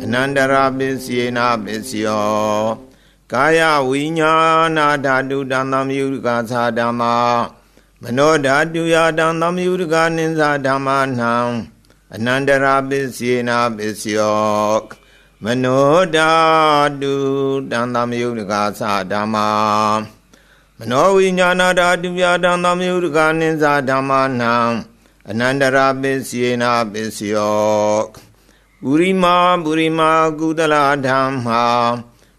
အနန္တရာပစ္စယေနာပစ္စယောကာယဝိညာဏဓာတုတံသမယုတကာသဓမ္မာမနောဓာတုယတံသမယုတကာနိသဓမ္မာနာအနန္တရာပစ္စယေနာပစ္စယောမနောဓာတုတံသမယုတကာသဓမ္မာမနောဝိညာဏဓာတုယတံသမယုတကာနိသဓမ္မာနာအနန္တရာပစ္စယေနာပစ္စယောပုရိမာပုရိမာကုသလဓမ္မာ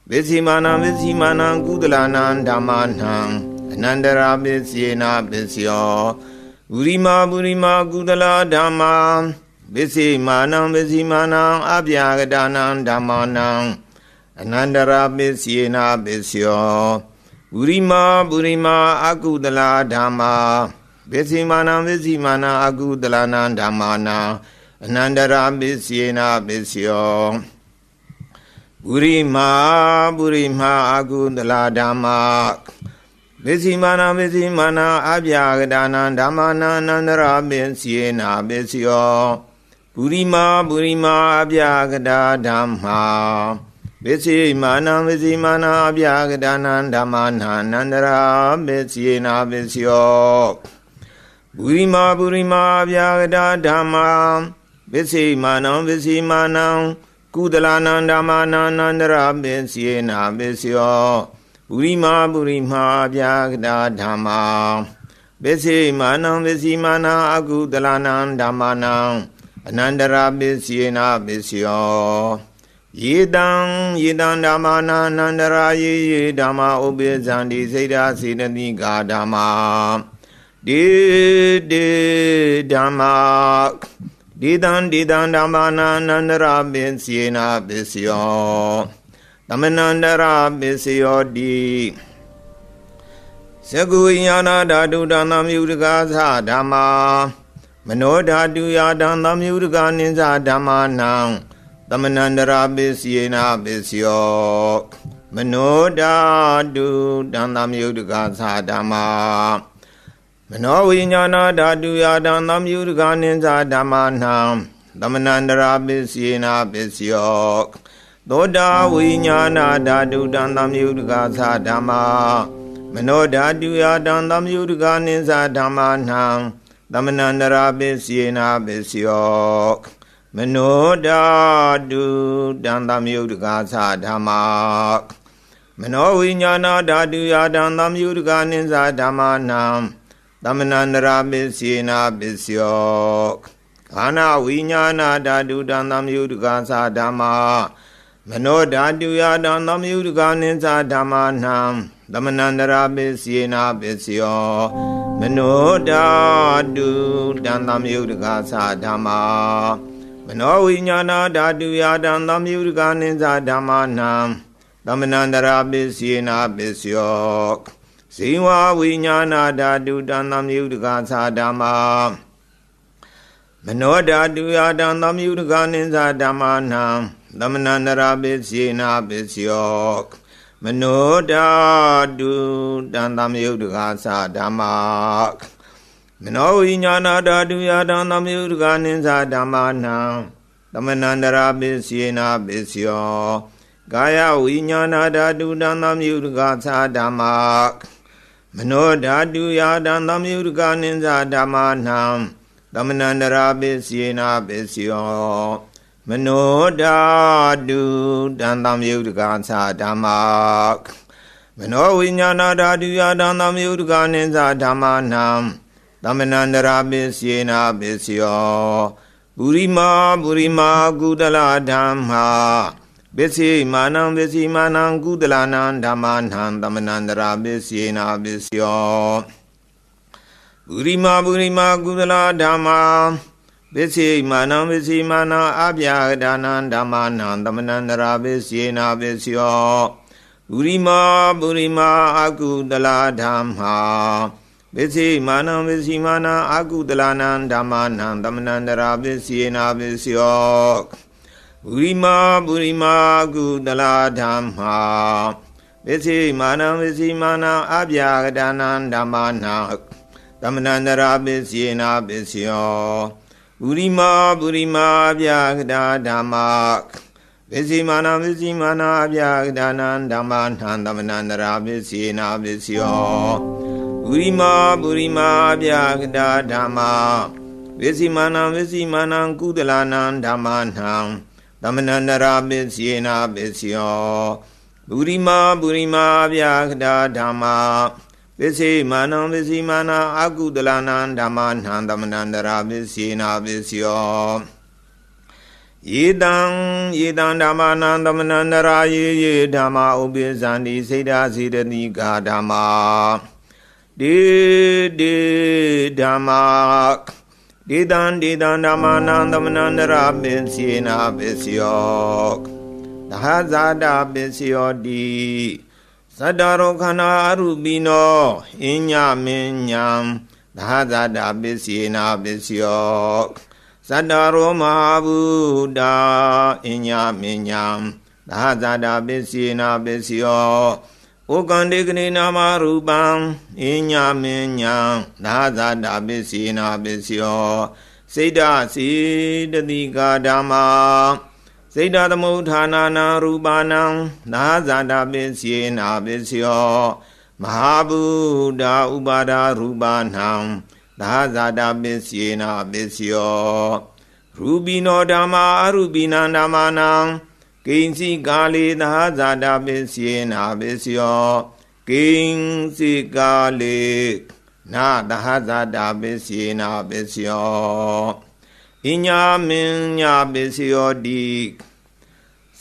ဝိစီမာနဝိစီမာနကုသလနာဓမ္မာနာအနန္တရာပစ္စယေနာပစ္စယောပုရိမာပုရိမာကုသလဓမ္မာဝိစီမာနဝိစီမာနအပြာကတနာဓမ္မာနာအနန္တရာပစ္စယေနာပစ္စယောပုရိမာပုရိမာအကုသလဓမ္မာဝိစီမာနဝိစီမာနအကုသလနာဓမ္မာနာအနန္တရာပစ္စယေနာပစ္စယောပုရိမာပုရိမာအကုသလဓမ္မာဝိစီမာနဝိစီမာနအပြာကတနာဓမ္မာနာအနန္တရာပစ္စယေနာပစ္စယောပုရိမာပုရိမာအပြာကတဓမ္မာဝိစီမာနဝိစီမာနအပြာကတနာဓမ္မာနာအနန္တရာပစ္စယေနာပစ္စယောပုရိမာပုရိမာအပြာကတဓမ္မာဝိစီမာနဝိစီမာနကုသလနာဓမ္မာနာအနန္တရာပစ္စယေနာပစ္စယောပုရိမာပုရိမာအပြာကတဓမ္မာဝိစီမာနဝိစီမာနအကုသလနာဓမ္မာနာအနန္တရာပစ္စယေနာပစ္စယောယေတံယေတံဓမ္မာနာအနန္တရာယေယေဓမ္မာဥပိသန္တိစိတ်ဓာစေတသိကာဓမ္မာဒေဒေဓမ္မာဒေတံဒေတံဓမ္မာနာအနန္တရာပစ္စယေနာပစ္စယောသမနန္တရာပစ္စယောတိသကုဝိညာဏဓာတုတံသမယုတကာသဓမ္မာမနောဓာတုယတံသမယုတကာနိသဓမ္မာနံသမနန္တရာပစ္စယေနာပစ္စယော မနောဓာတုတံသမယုတ္တကသာဓမ္မာမနောဝိညာဏဓာတုယတံသမယုတ္တကနိသဓမ္မာနံသမဏန္တရာပစ္စယေနပစ္စယောသောတာဝိညာဏဓာတုတံသမယုတ္တကသာဓမ္မာမနောဓာတုယတံသမယုတ္တကနိသဓမ္မာနံသမဏန္တရာပစ္စယေနပစ္စယောမနောဓာတုတံသမယုတ္တကသာဓမ္မာမနောဝိညာဏဓာတုယတံသမယုတ္တကနိသဓမ္မာနံသမဏန္တရာပစ္စယေနပစ္စယောခန္ဓာဝိညာဏဓာတုတံသမယုတ္တကသာဓမ္မာမနောဓာတုယတံသမယုတ္တကနိသဓမ္မာနံသမဏန္တရာပစ္စယေနပစ္စယောမနောဓာတုတံသမယုတ္တကသာဓမ္မာမနောဝိညာဏဓာတုယတံသမယုတ္တကနိသဓမ္မာနံသမဏန္တရာပစ္စယေနပစ္စယောဇိဝဝိညာဏဓာတုတံသမယုတ္တကသာဓမ္မာမနောဓာတုယတံသမယုတ္တကနိသဓမ္မာနံသမဏန္တရာပစ္စယေနပစ္စယောမနောဓာတုတံသမယုတ္တကသာဓမ္မာမနောဝိညာဏဓာတုယတံသမယုတ္တကနိသဓမ္မာနံသမဏန္တရာပစ္စယေနပစ္စယောကာယဝိညာဏဓာတုတံသမယုတ္တကသာဓမ္မာမနောဓာတုယတံသမယုတ္တကနိသဓမ္မာနံသမဏန္တရာပစ္စယေနပစ္စယောမနောဓာတုတံသမယုတ္တကသာဓမ္မာမနောဝိညာဏဓာတုယတံသမယုတ္တကနိသဓမ္မာနံသမဏန္တရာပစ္စယေနပစ္စယောပုရိမာကုသလဓမ္မာပစ္စေမာနံပစ္စေမာနံကုသလနံဓမ္မာနံသမဏန္တရာပစ္စယေနပစ္စယောပုရိမာကုသလဓမ္မာပစ္စေမာနံပစ္စေမာနံအပြာဒာနံဓမ္မာနံသမဏန္တရာပစ္စယေနပစ္စယောပုရိမာအကုသလဓမ္မာပစ္စေမာနံပစ္စေမာနံအကုသလနံဓမ္မာနံသမဏန္တရာပစ္စယေနပစ္စယောပုရိမာကုသလဓမ္မာပစ္စေမာနံပစ္စေမာနံအပြာဒာနံဓမ္မာနံသမဏန္တရာပစ္စယေနပစ္စယောပုရိမာအပြာဒာဓမ္မာပစ္စေမာနံအပြာဒာနံဓမ္မာနံသမဏန္တရာပစ္စယေနပစ္စယောပုရိမာအပြာဒာဓမ္မာပစ္စေမာနံကုသလနံဓမ္မာနံသမဏန္တရာပစ္စယေနပစ္စယောပုရိမာအပြာဒာဓမ္မာပစ္စေမာနံအကုသလနံဓမ္မာနံသမဏန္တရာပစ္စယေနပစ္စယောယေတံဓမ္မာနံသမဏန္တရာယေဓမ္မာဥပိသန္တိစေတစေတတိကာဓမ္မာဒေဓမ္မာဒေတံဓမ္မာနံသမဏန္တရာပစ္စယေနပစ္စယောသဟဇာတပစ္စယောတိသတ္တရောခန္ဓာအရုပိနောအညမင်းညာသဟဇာတပစ္စယေနပစ္စယောသတ္တရောမဟာဗုဒ္ဓအညမင်းညာသဟဇာတပစ္စယေနပစ္စယောဩကန္တေကနေနာမရူပံအညမင်းညာသဟဇာတပစ္စယေနပစ္စယောစိတ်တစေတတိကာဓမ္မာစိတ်တသမုဋ္ဌာနာနာရူပနံသဟဇာတပစ္စယေနပစ္စယောမဟာဗုဒ္ဓဥပါဒရူပနံသဟဇာတပစ္စယေနပစ္စယောရူပိနောဓမ္မာအရူပိနံဓမ္မာနံကိဉ္စီကာလေသဟဇာတပစ္စယေနပစ္စယောကိဉ္စီကာလေနာသဟဇာတပစ္စယေနပစ္စယောအညမင်းညာပစ္စယောတိ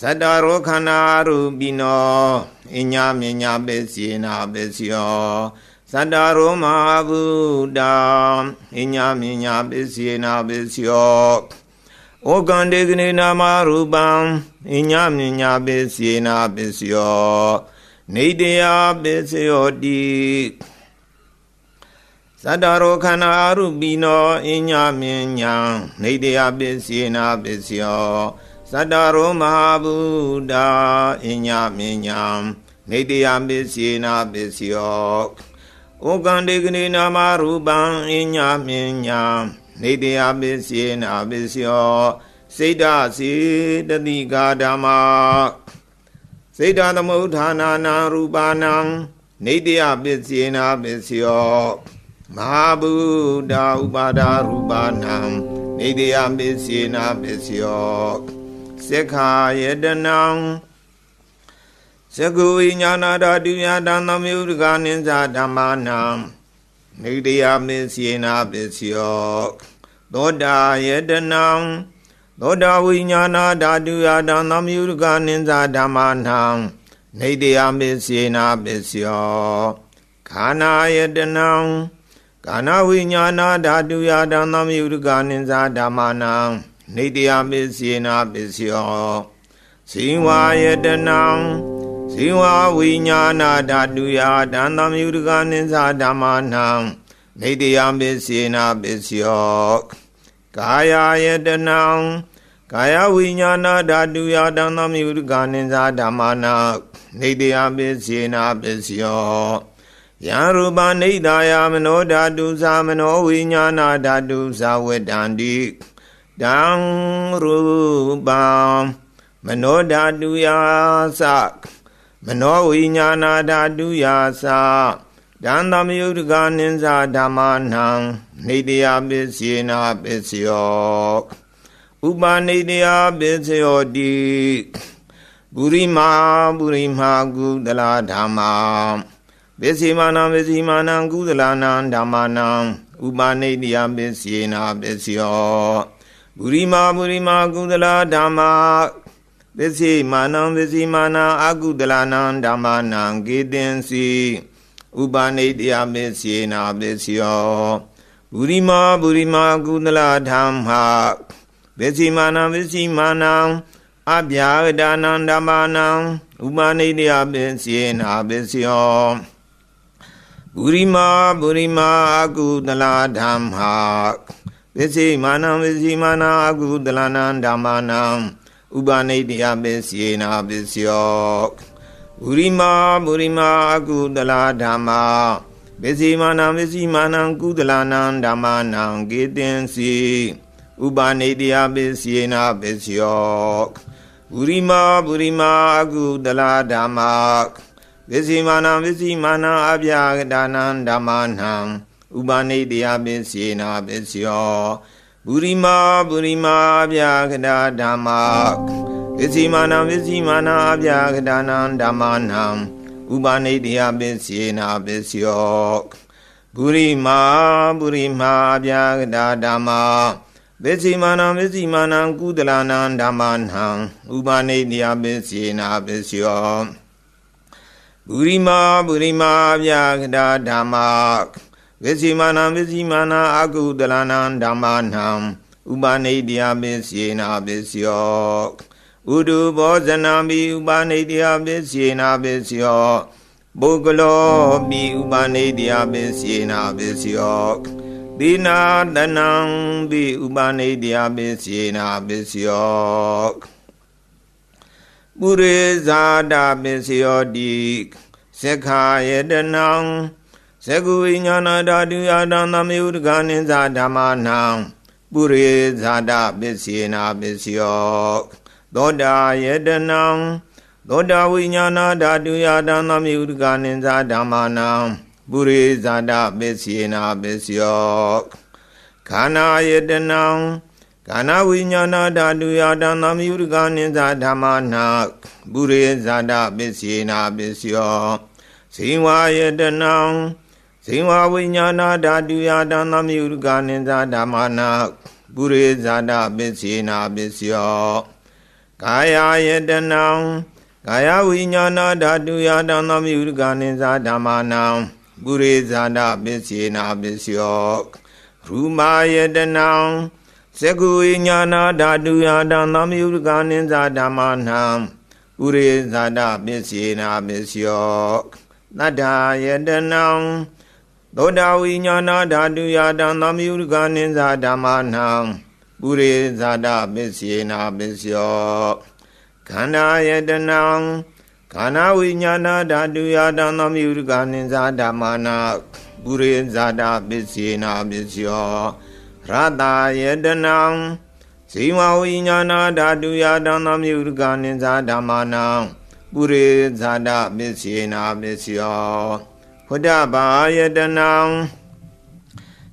သတ္တရောခန္ဓာရူပိနောအညမင်းညာပစ္စယေနပစ္စယောသတ္တရောမဟာဗုဒ္ဓအညမင်းညာပစ္စယေနပစ္စယောဩကန္တေကနေနာမရူပံအညမင်းညာပစ္စယေနပစ္စယောနေတယပစ္စယောတိသတ္တရောခန္ဓာအရုပိနောအညမင်းညာနေတယပစ္စယေနပစ္စယောသတ္တရောမဟာဗုဒ္ဓအညမင်းညာ နေတယပစ္စယေနာပစ္စယောဩကံတေကနိနာမရူပံအညာမြညာနေတယပစ္စယေနာပစ္စယောစိတ်ဓာစေတတိကာဓမ္မာစိတ်ဓာသမုဋ္ဌာနာနာရူပနံနေတယပစ္စယေနာပစ္စယောမဟာဗုဒ္ဓဥပါဒရူပနံနေတယပစ္စယေနာပစ္စယောသက္ခာယတနံသကုဝိညာဏဓာတုယတံသမယုဒကနိစ္စဓမ္မာနံနေတယပစ္စယေနာပစ္စယောသောတာယတနံသောတာဝိညာဏဓာတုယတံသမယုဒကနိစ္စဓမ္မာနံနေတယပစ္စယေနာပစ္စယောခန္ဓာယတနံကာနဝိညာဏဓာတုယတံသမယုဒကနိစ္စဓမ္မာနံနေတယပစ္စယေနာပစ္စယောဇိဝယတနံဇိဝဝိညာဏဓာတုယတံသမယုဒကနိစ္စဓမ္မာနံနေတယပစ္စယေနာပစ္စယောကာယယတနံကာယဝိညာဏဓာတုယတံသမယုဒကနိစ္စဓမ္မာနံနေတယပစ္စယေနာပစ္စယောယံရူပနိဒာယမနောဓာတုသမနောဝိညာဏဓာတုသဝတ္တန္တိတံရူပံမနောဓာတုယသမနောဝိညာဏဓာတုယသတံသမယုဒကနိစ္စဓမ္မာနံနေတယပစ္စယေနာပစ္စယောဥပနိတယပစ္စယောတိပုရိမာကုသလဓမ္မာပစ္စည်းမာနံပစ္စည်းမာနံကုသလနာဓမ္မာနံဥပနိတယပစ္စယေနာပစ္စယောပုရိမာကုသလဓမ္မာပစ္စည်းမာနံပစ္စည်းမာနံအကုသလနာဓမ္မာနံကေတင်စီဥပနိတယပစ္စယေနာပစ္စယောပုရိမာကုသလဓမ္မာပစ္စည်းမာနံအဗျာဂဒါနံဓမ္မာနံဥပနိတယပစ္စယေနာပစ္စယောပုရိမာအကုသလဓမ္မာပစ္စည်းမာနံအကုသလနာဓမ္မာနံဥပနိတယပစ္စယေနာပစ္စယောပုရိမာအကုသလဓမ္မာပစ္စည်းမာနံကုသလနာဓမ္မာနံကေတင်စီဥပနိတယပစ္စယေနာပစ္စယောပုရိမာအကုသလဓမ္မာပစ္စည်းမာနံအဗျာဂဒါနံဓမ္မာနံဥပနိတယပစ္စယေနာပစ္စယောပုရိမာအဗျာဂဒါဓမ္မာပစ္စည်းမာနံအဗျာဂဒါနံဓမ္မာနံဥပနိတယပစ္စယေနာပစ္စယောပုရိမာအဗျာဂဒါဓမ္မာပစ္စည်းမာနံကုသလနာဓမ္မာနံဥပနိတယပစ္စယေနာပစ္စယောပုရိမာအဗျာဂဒါဓမ္မာပစ္စည်းမာနံအကုသလနာဓမ္မာနံဥပနိတယပစ္စယေနာပစ္စယောဥဒုဘောဇနံပိဥပနိတယပစ္စယေနာပစ္စယောပုဂ္ဂလောပိဥပနိတယပစ္စယေနာပစ္စယောသီနာတနံပိဥပနိတယပစ္စယေနာပစ္စယောပုရိဇာတပစ္စယောတိသက္ခာယတနံသကုဝိညာဏဓာတုယတံသမယုဒကနိစ္စဓမ္မာနံပုရိဇာတပစ္စယေနာပစ္စယောသောတာယတနံသောတာဝိညာဏဓာတုယတံသမယုဒကနိစ္စဓမ္မာနံပုရိဇာတပစ္စယေနာပစ္စယောခန္ဓာယတနံကာနဝိညာဏဓာတုယတံသမယုဒကနိစ္စဓမ္မာနံပုရိဇာတပစ္စယေနာပစ္စယောဇိဝယတနံဇိဝဝိညာဏဓာတုယတံသမယုဒကနိစ္စဓမ္မာနံပုရိဇာတပစ္စယေနာပစ္စယောကာယယတနံကာယဝိညာဏဓာတုယတံသမယုဒကနိစ္စဓမ္မာနံပုရိဇာတပစ္စယေနာပစ္စယောရူမာယတနံသကုဝိညာဏဓာတုယတံသမယုဒကနိစ္စဓမ္မာနံပုရိဇာတပစ္စယေနာပစ္စယောသတ္ထာယတနံသောတာဝိညာဏဓာတုယတံသမယုဒကနိစ္စဓမ္မာနံပုရိဇာတပစ္စယေနာပစ္စယောခန္ဓာယတနံခ ခန္ဓာဝိညာဏဓာတုယတံသမယုတကနိဇာဓမ္မာနာပုရိဇာတာပစ္စေနာပစ္စယောရတယတနံဇိဝဝိညာဏဓာတုယတံသမယုတကနိဇာဓမ္မာနာပုရိဇာတာပစ္စေနာပစ္စယောဖုဒ္ဓဘာယတနံ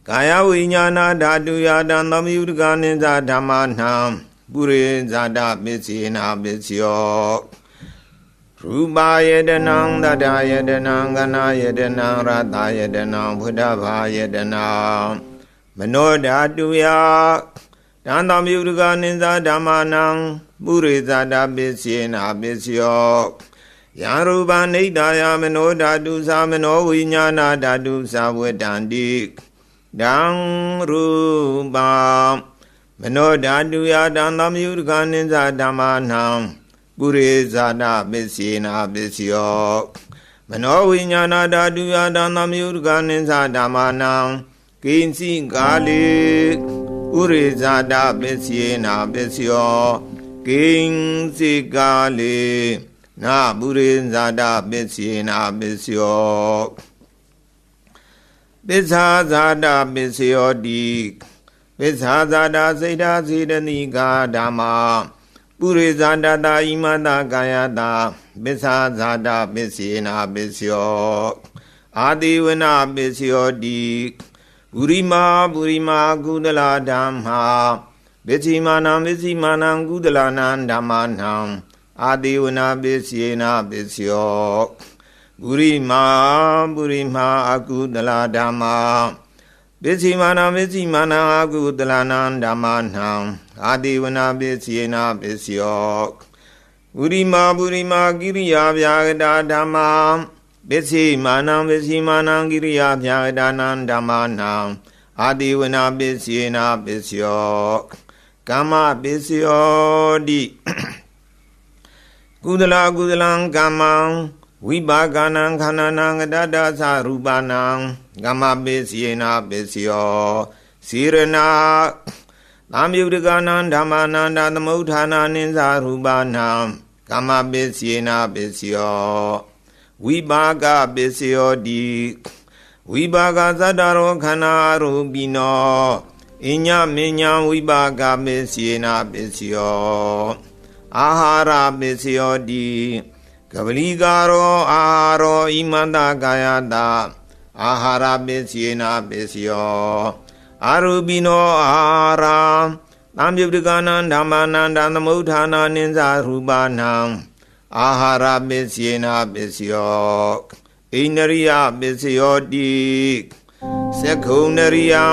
ကာယဝိညာဏဓာတုယတံသမယုတကနိဇာဓမ္မာနာပုရိဇာတာပစ္စေနာပစ္စယောရူပယတနံတတယတနံကနာယတနံရတယတနံဖုဒ္ဓဘာယတနံမနောဓာတုယတံသမယုတကနိဇာဓမ္မာနံပုရိဇာတာပစ္စေနာပစ္စယောယံရူပနိဒာယမနောဓာတုသမနောဝိညာဏဓာတုသဝတ္တန္တိဒံရူပမနောဓာတုယတံသမယုတကနိဇာဓမ္မာနံပုရိဇာတာပစ္စေနာပစ္စယောမနောဝိညာဏဓာတုယတံသမယုတကနိဇာဓမ္မာနံကိဉ္စီကာလေပုရိဇာတာပစ္စေနာပစ္စယောကိဉ္စီကာလေနာပုရိဇာတာပစ္စေနာပစ္စယောပစ္ဆာဇာတာပစ္စယောတိပစ္ဆာဇာတာစေတစေတနိကာဓမ္မာပုရိဇာတာတာဣမတာကာယတာပစ္ဆာဇာတာပစ္စေနာပစ္စယောအာတိဝနာပစ္စယောတိပုရိမာကုသလာဓမ္မာပစ္စိမာနံကုသလာနံဓမ္မာနံအာတိဝနာပစ္စေနာပစ္စယောပုရိမာအကုသလာဓမ္မာပစ္စိမာနံအကုသလာနံဓမ္မာနံအာတိဝနာပစ္စေနာပစ္စယောပုရိမာကိရိယာဗျာဂတာဓမ္မာပစ္စိမာနံကိရိယာဗျာဂတာနံဓမ္မာနံအာတိဝနာပစ္စေနာပစ္စယောကမ္မပစ္စယောတိကုသလံကမ္မံဝိပါကနံခန္ဓာနံကတ္တသရူပနံကမ္မပစ္စေနာပစ္စယောစေရဏသမယုတကနံဓမ္မာနန္တသမုဋ္ဌာနာနိသရူပနံကမ္မပစ္စေနာပစ္စယောဝိပါကပစ္စယောတိဝိပါကသတ္တရောခန္ဓာရူပိနောအညမညံဝိပါကပစ္စေနာပစ္စယောအာဟာရပစ္စယောတိကပလိကာရောအာဟာရောဣမန္တကာယတာအာဟာရပစ္စေနာပစ္စယောအာရူပိနောအာဟာရသံယုတကနံဓမ္မာနန္တသမုဋ္ဌာနာနိသရူပနံအာဟာရပစ္စေနာပစ္စယောဣန္ဒရိယပစ္စယောတိသက္ခုန္ဒရိယံ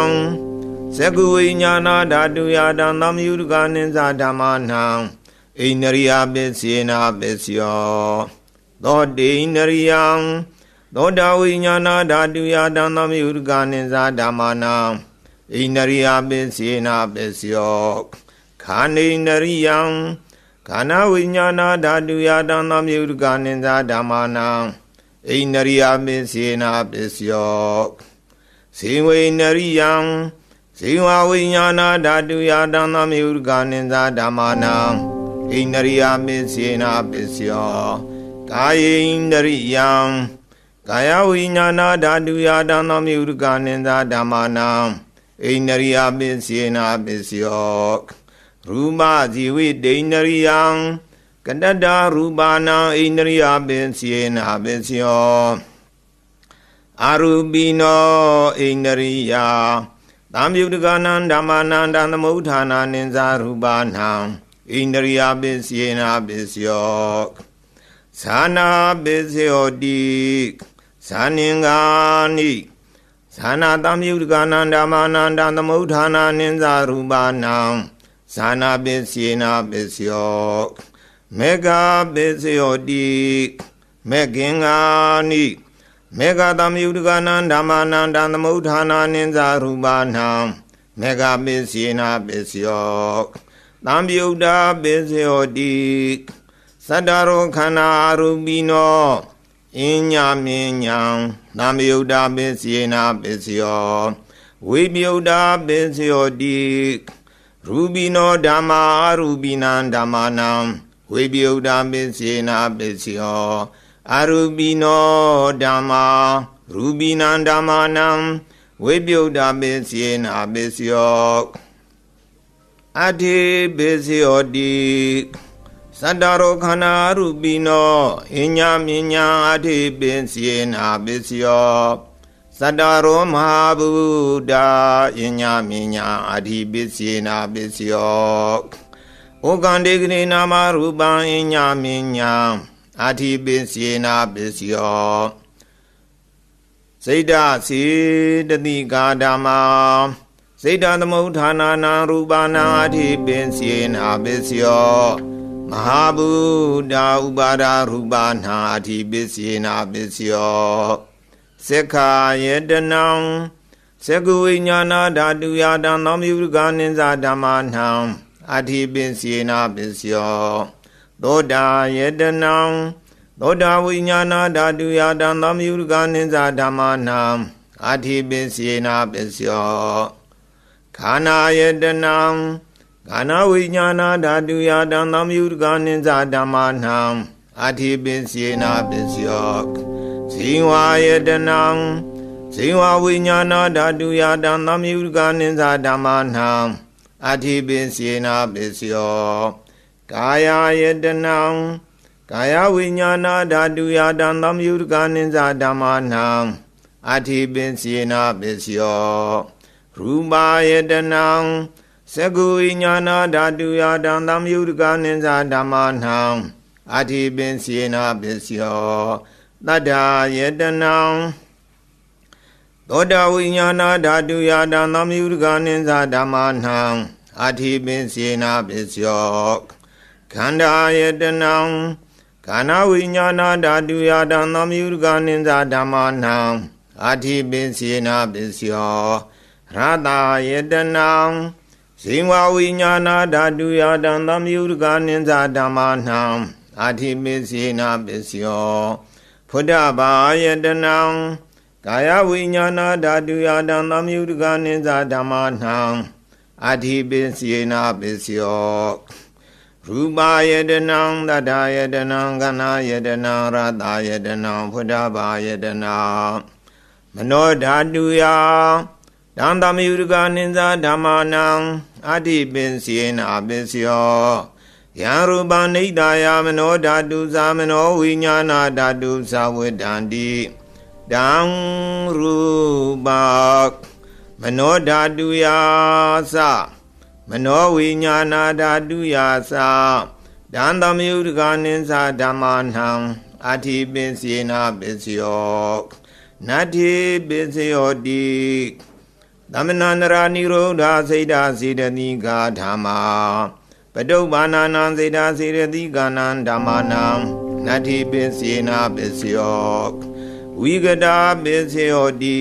သက္ခုဝိညာဏဓာတုယတံသမယုတကနိသဓမ္မာနံဣန္ဒရိယပစ္စေနာပစ္စယောသောတိန္ဒရိယံသောတာဝိညာဏဓာတုယတံသမယုတကနိသဓမ္မာနံဣန္ဒရိယပစ္စေနာပစ္စယောခန္ဓိန္ဒရိယံခန္ဓာဝိညာဏဓာတုယတံသမယုတကနိသဓမ္မာနံဣန္ဒရိယပစ္စေနာပစ္စယောဇေဝိန္ဒရိယံဇေဝဝိညာဏဓာတုယတံသမယုတကနိသဓမ္မာနံဣန္ဒရိယပစ္စေနာပစ္စယောကာယေန္ဒရိယံကာယဝိညာဏဓာတုယတံသမယုတကနိသဓမ္မာနံဣန္ဒရိယပစ္စေနာပစ္စယောရူပဇီဝိတေန္ဒရိယံကတ္တရူပနာဣန္ဒရိယပစ္စေနာပစ္စယောအာရူပိနောဣန္ဒရိယသံယုတကနံဓမ္မာနန္တသမုဋ္ဌာနာနိသရူပနံဣန္ဒရိယပစ္စေနာပစ္စယောဇာနာပစ္စယောတိဇာနင်္ဂာနိဇာနာသမယုတကနံဓမ္မာနန္တသမုဋ္ဌာနာနိသရူပနံဇာနာပစ္စေနာပစ္စယောမေဃပစ္စယောတိမေဂင်္ဂာနိမေဃသမယုတကနံဓမ္မာနန္တသမုဋ္ဌာနာနိသရူပနံမေဃပစ္စေနာပစ္စယောသံယုတပစ္စယောတိသတ္တရောခန္ဓာရူပိနောအညမင်းညာသံယုတပစ္စေနာပစ္စယောဝိပယုတပစ္စယောတိရူပိနောဓမ္မာရူပိနံဓမ္မာနံဣ ဝိပယုဒ္ဓပစ္စေနာပစ္စယောအရူပိနောဓမ္မာရူပိနံဓမ္မာနံဝိပယုဒ္ဓပစ္စေနာပစ္စယောအတိပစ္စယောတိသတ္တရောခန္ဓာရူပိနောအညမြညာအတိပစ္စေနာပစ္စယောသတ္တရောမဟာဗုဒ္ဓအညမြညာအတိပစ္စေနာပစ္စယောဩကံတေကတိနာမရူပံအညမြညာအတိပစ္စေနာပစ္စယောစိတ္တစေတတိကာဓမ္မာစိတ္တသမုဋ္ဌာနာနာရူပနာအတိပစ္စေနာပစ္စယောမဟာဗုဒ္ဓဥပါဒရူပနာအတိပစ္စေနာပစ္စယောသက္ခာယတနံသက္ကဝိညာဏဓာတုယတံသောမြုကနိစ္စဓမ္မနံအတိပစ္စေနာပစ္စယောသောတာယတနံသောတာဝိညာဏဓာတုယတံသောမြုကနိစ္စဓမ္မနံအတိပစ္စေနာပစ္စယောခန္ဓာယတနံခန္ဓာဝိညာဏဓာတုယတံသောမြုကနိစ္စဓမ္မနံအတိပစ္စေနာပစ္စယောဇိဝယတနံဇိဝဝိညာဏဓာတုယတံသောမြုကနိစ္စဓမ္မနံအတိပစ္စေနာပစ္စယောကာယယတနံကာယဝိညာဏဓာတုယတံသောမြုကနိစ္စဓမ္မနံအတိပစ္စေနာပစ္စယောရူပယတနံသက္ကဝိညာဏဓာတုယတံသောမြုကနိစ္စဓမ္မနံအတိပစ္စေနာပစ္စယောသတ္တာယတနံသောတာဝိညာဏဓာတုယတံသောမြုကနိစ္စဓမ္မနံအတိပစ္စေနာပစ္စယောခန္ဓာယတနံခန္ဓာဝိညာဏဓာတုယတံသောမြုကနိစ္စဓမ္မနံအတိပစ္စေနာပစ္စယောရတယတနံဇိဝဝိညာဏဓာတုယတံသောမြုကနိစ္စဓမ္မနံအတိပစ္စေနာပစ္စယောဖုဒ္ဓဘာယတနံကာယဝိညာဏဓာတုယတံသောမြုကနိစ္စဓမ္မနံအတိပစ္စေနာပစ္စယောရူပယတနံသတ္တယတနံခန္ဓာယတနံရတယတနံဖုဒ္ဓဘာယတနံမနောဓာတုယတံသောမြုကနိစ္စဓမ္မနံအတိပစ္စေနာပစ္စယောယံရူပနိဒာယမနောဓာတုသာမနောဝိညာဏဓာတုသာဝတ္တန္တိတံရူပမနောဓာတုယသမနောဝိညာဏဓာတုယတံသောမြုကနိစ္စဓမ္မနံအတိပစ္စေနာပစ္စယောနတ္ထိပစ္စယောတိသမဏန္တရာနိရောဓစေတစေတတိကာဓမ္မာပတုပ္ပန္နံစေတစေတတိကာနံဓမ္မာနံနတ္ထိပစ္စေနာပစ္စယောဝိကတာပစ္စယောတိ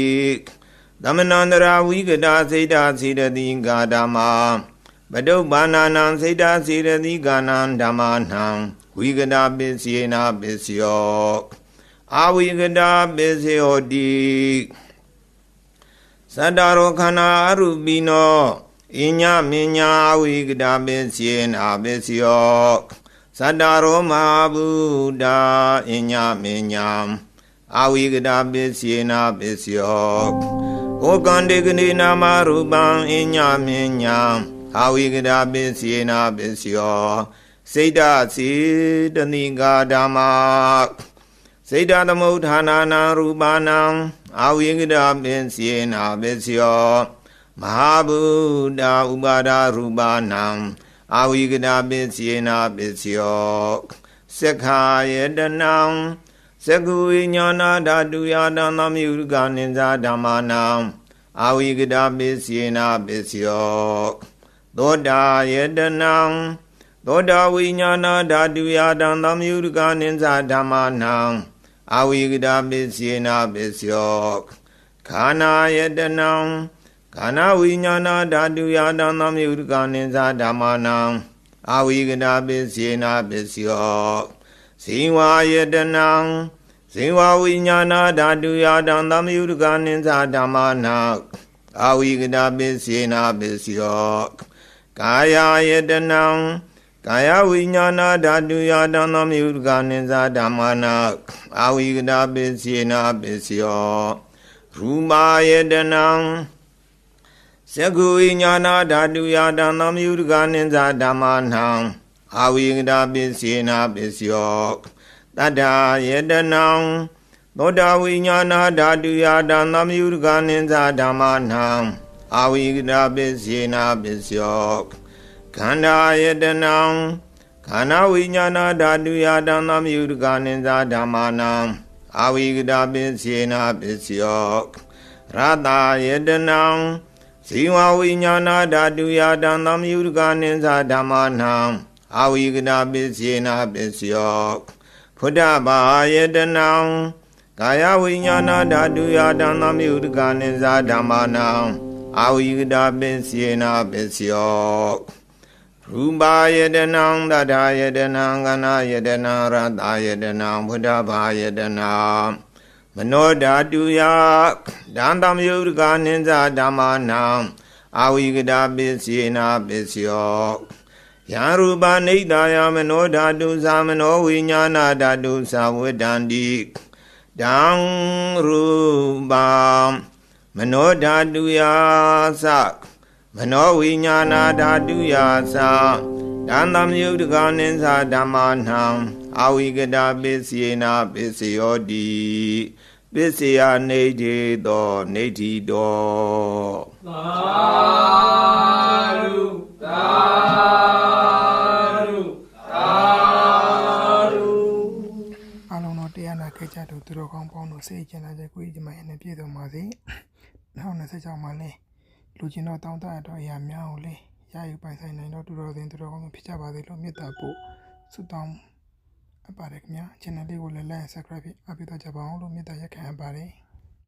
သမဏန္တရာဝိကတာစေတစေတတိကာဓမ္မာပတုပ္ပန္နံစေတစေတတိကာနံဓမ္မာနံဝိကတာပစ္စေနာပစ္စယောအဝိကတာပစ္စယောတိသတ္တရောခန္ဓာအရူပိနောအညမညာဝိကတာပစ္စေနာပစ္စယောသတ္တရောမဟာဗုဒ္ဓအညမညာအဝိကတာပစ္စေနာပစ္စယောဩကံတေကတိနာမရူပံအညမညာအဝိကတာပစ္စေနာပစ္စယောစိတ္တစေတနိကာဓမ္မာစိတ္တသမုဋ္ဌာနာနာရူပနာအဝိကတာပစ္စေနာပစ္စယောမဟာဗုဒ္ဓဥပါဒရူပနာအဝိကတာပစ္စေနာပစ္စယောသက္ခာယတနံသက္ကဝိညာဏဓာတုယတံသောမြုကနိစ္စဓမ္မနံအဝိကတာပစ္စေနာပစ္စယောသောတာယတနံသောတာဝိညာဏဓာတုယတံသောမြုကနိစ္စဓမ္မနံအဝိကတာပစ္စေနာပစ္စယောခန္ဓာယတနံခန္ဓာဝိညာဏဓာတုယတံသောမြုကနိစ္စဓမ္မနံအဝိကတာပစ္စေနာပစ္စယောဇိဝယတနံဇိဝဝိညာဏဓာတုယတံသောမြုကနိစ္စဓမ္မနံအဝိကတာပစ္စေနာပစ္စယောကာယယတနံ ကာယဝိညာဏဓာတုယတံသမယုတကနိသဓမ္မာနာအာဝိကတာပစ္စေနာပစ္စယောရူမာယတနံသကုဝိညာဏဓာတုယတံသမယုတကနိသဓမ္မာနာအာဝိကတာပစ္စေနာပစ္စယောတတ္ထာယတနံသောတာဝိညာဏဓာတုယတံသမယုတကနိသဓမ္မာနာအာဝိကတာပစ္စေနာပစ္စယောခန္ဓာယတနံခန္ဓာဝိညာဏဓာတုယတံသမယုတကနိသဓမ္မာနာအာဝိကတာပစ္စေနာပစ္စယောရတယတနံဇီဝဝိညာဏဓာတုယတံသမယုတကနိသဓမ္မာနာအာဝိကတာပစ္စေနာပစ္စယောဖုဒ္ဓဘာယတနံကာယဝိညာဏဓာတုယတံသမယုတကနိသဓမ္မာနာအာဝိကတာပစ္စေနာပစ္စယောရူပါယတနံတထာယတနံကနာယတနံရတယတနံဖုဒ္ဓဘာယတနံမနောဓာတုယဒံသမယုတကနိသဓမ္မာနာအာဝိကတာပစ္စေနာပစ္စယောယံရူပနိဒာယမနောဓာတုသမနောဝိညာဏဓာတုသဝတ္တန္တိဒံရူပမနောဓာတုယသမနောဝိညာဏဓာတုယဒံသမယုတကနိသဓမ္မာနာအာဝိကတာပစ္စေနာပစ္စယောတိပစ္စယနေတိတောနေတိတောသာဓုသာဓုသာဓုအားလုံးတော့တရားနာခဲ့ကြတော့သူတော်ကောင်းပေါင်းတို့စိတ်ကျင်လာတဲ့ကိုယ်ကြီးမှနဲ့ပြည့်စုံပါစေ2026မှာလဲလူချင်းတော့တောင်းတရတော့အရာများကိုလဲရယူပိုင်ဆိုင်နိုင်တော့သူတော်စင်သူတော်ကောင်းဖြစ်ကြပါစေလို့မေတ္တာပို့ဆုတောင်းအပ်ပါတယ်ခင်ဗျာ channel လေးကိုလည်း like and subscribe အပ်ပေးတော့ကြပါအောင်လို့မေတ္တာရက်ခံအပ်ပါတယ်